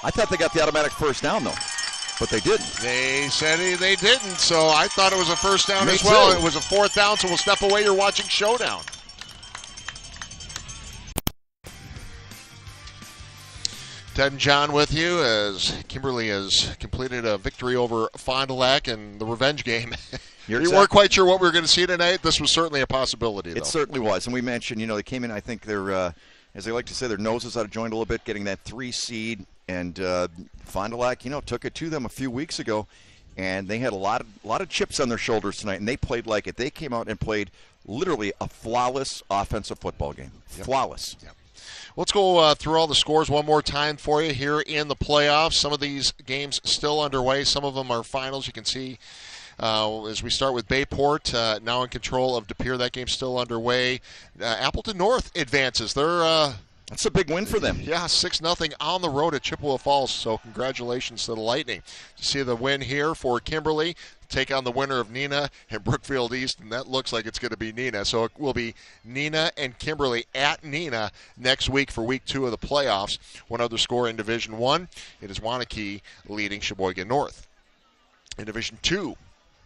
I thought they got the automatic 1st down, though, but they didn't. They said they didn't, so I thought it was a 1st down Me as well. too. It was a 4th down, so we'll step away. You're watching Showdown. Ted and John with you as Kimberly has completed a victory over Fond du Lac in the revenge game. We weren't quite sure what we were going to see tonight. This was certainly a possibility, though. It certainly was. And we mentioned, they came in, I think they're, as they like to say, their noses out of joint a little bit, getting that 3 seed. And Fond du Lac, took it to them a few weeks ago. And they had a lot of chips on their shoulders tonight, and they played like it. They came out and played literally a flawless offensive football game. Yep. Flawless. Yep. Let's go through all the scores one more time for you here in the playoffs. Some of these games still underway. Some of them are finals. You can see as we start with Bayport, now in control of De Pere. That game's still underway. Appleton North advances. That's a big win for them. Yeah, 6-0 on the road at Chippewa Falls. So congratulations to the Lightning. You see the win here for Kimberly. Take on the winner of Neenah and Brookfield East, and that looks like it's going to be Neenah. So it will be Neenah and Kimberly at Neenah next week for week 2 of the playoffs. One other score in Division 1, it is Waunakee leading Sheboygan North. In Division 2,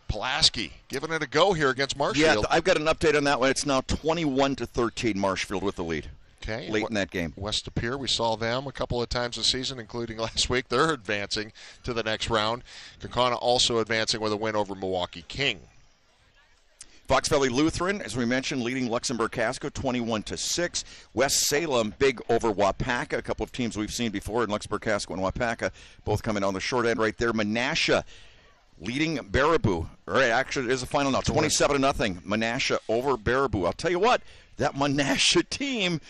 Pulaski giving it a go here against Marshfield. Yeah, I've got an update on that one. It's now 21-13 Marshfield with the lead. Okay. Late in that game. West De Pere, we saw them a couple of times this season, including last week. They're advancing to the next round. Kaukauna also advancing with a win over Milwaukee King. Fox Valley Lutheran, as we mentioned, leading Luxembourg Casco 21-6. West Salem big over Wapaka. A couple of teams we've seen before in Luxembourg Casco and Wapaka, both coming on the short end right there. Menasha leading Baraboo. All right, actually, it is a final now. 27-0. Menasha over Baraboo. I'll tell you what, that Menasha team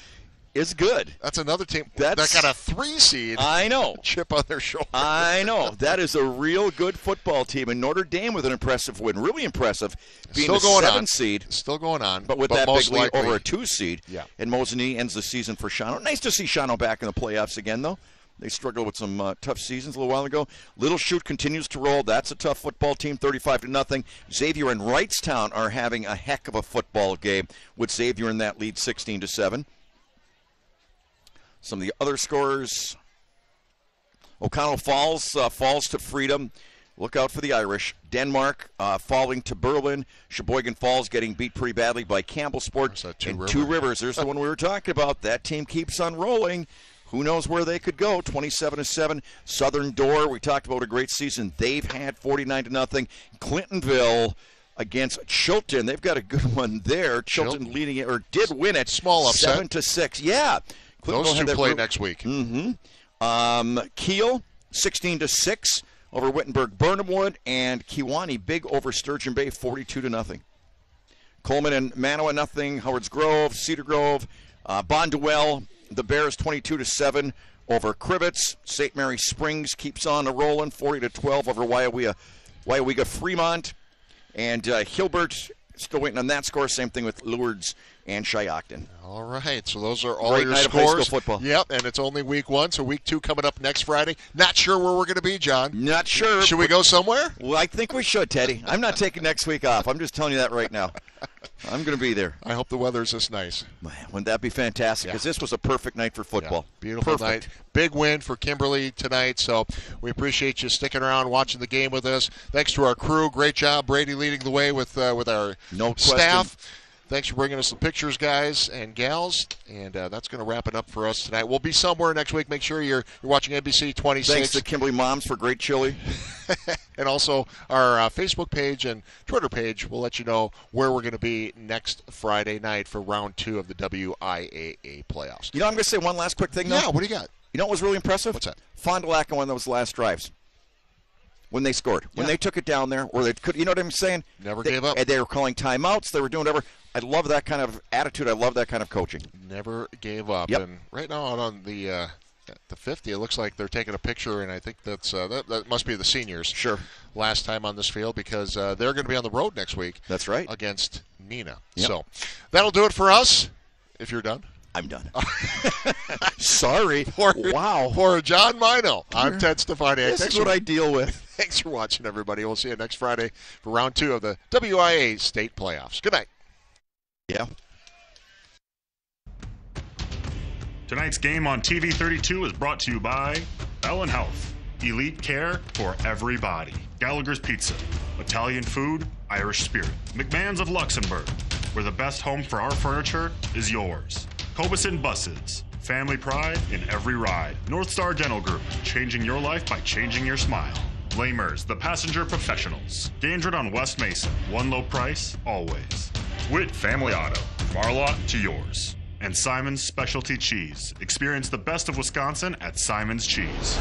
is good. That's another team that got a 3 seed. I know. Chip on their shoulder. I know. That is a real good football team. And Notre Dame with an impressive win. Really impressive. Being Still going 7 on. Seed. Still going on. But with that big lead over a 2 seed. Yeah. And Mosinee ends the season for Shawano. Nice to see Shawano back in the playoffs again, though. They struggled with some tough seasons a little while ago. Little Chute continues to roll. That's a tough football team, 35-0. Xavier and Wrightstown are having a heck of a football game with Xavier in that lead 16-7. Some of the other scores. O'Connell Falls falls to Freedom. Look out for the Irish. Denmark falling to Berlin. Sheboygan Falls getting beat pretty badly by Campbellsport. And Two Rivers. There's the one we were talking about. That team keeps on rolling. Who knows where they could go? 27-7. Southern Door. We talked about a great season. They've had 49-0. Clintonville against Chilton. They've got a good one there. Chilton leading it, or did win it. Small upset. 7-6. Yeah. Those two play next week. Mm-hmm. Kiel, 16-6 over Wittenberg-Burnhamwood, and Kiwani big over Sturgeon Bay, 42-0. Coleman and Manoa, nothing. Howard's Grove, Cedar Grove, Bonduel, the Bears, 22-7 over Crivets. St. Mary Springs keeps on rolling, 40-12 over Waiawega Fremont, and Hilbert still waiting on that score. Same thing with Lourdes and Shiocton. All right, so those are all Great your night scores. Of high school football. Yep, and it's only week 1, so week 2 coming up next Friday. Not sure where we're going to be, John. Not sure. Should we go somewhere? Well, I think we should, Teddy. I'm not taking next week off. I'm just telling you that right now. I'm going to be there. I hope the weather's this nice. Man, wouldn't that be fantastic? Because this was a perfect night for football. Yeah, beautiful night. Big win for Kimberly tonight, so we appreciate you sticking around, watching the game with us. Thanks to our crew. Great job, Brady, leading the way with our staff. Thanks for bringing us some pictures, guys and gals. And that's going to wrap it up for us tonight. We'll be somewhere next week. Make sure you're watching NBC 26. Thanks to Kimberly Moms for great chili. And also our Facebook page and Twitter page will let you know where we're going to be next Friday night for round 2 of the WIAA playoffs. You know, I'm going to say one last quick thing, though. Yeah, what do you got? You know what was really impressive? What's that? Fond du Lac on one of those last drives. When they scored. When they took it down there, or they could, you know what I'm saying? Never gave up. And they were calling timeouts. They were doing whatever. I love that kind of attitude. I love that kind of coaching. Never gave up. Yep. And right now out on the 50, it looks like they're taking a picture, and I think that's that must be the seniors. Sure. Last time on this field, because they're going to be on the road next week. That's right. Against Neenah. Yep. So that'll do it for us. If you're done. I'm done. Sorry. For John Mino, I'm Ted Stefaniak. This is what I deal with. Thanks for watching, everybody. We'll see you next Friday for round 2 of the WIA state playoffs. Good night. Yeah. Tonight's game on TV 32 is brought to you by Allen Health, elite care for everybody. Gallagher's Pizza, Italian food, Irish spirit. McMahon's of Luxembourg, where the best home for our furniture is yours. Corbin Buses, Family pride in every ride. North Star Dental Group, changing your life by changing your smile. Lamers, the passenger professionals. Gainford on West Mason. One low price, always. Witt Family Auto, from our lot to yours. And Simon's Specialty Cheese. Experience the best of Wisconsin at Simon's Cheese.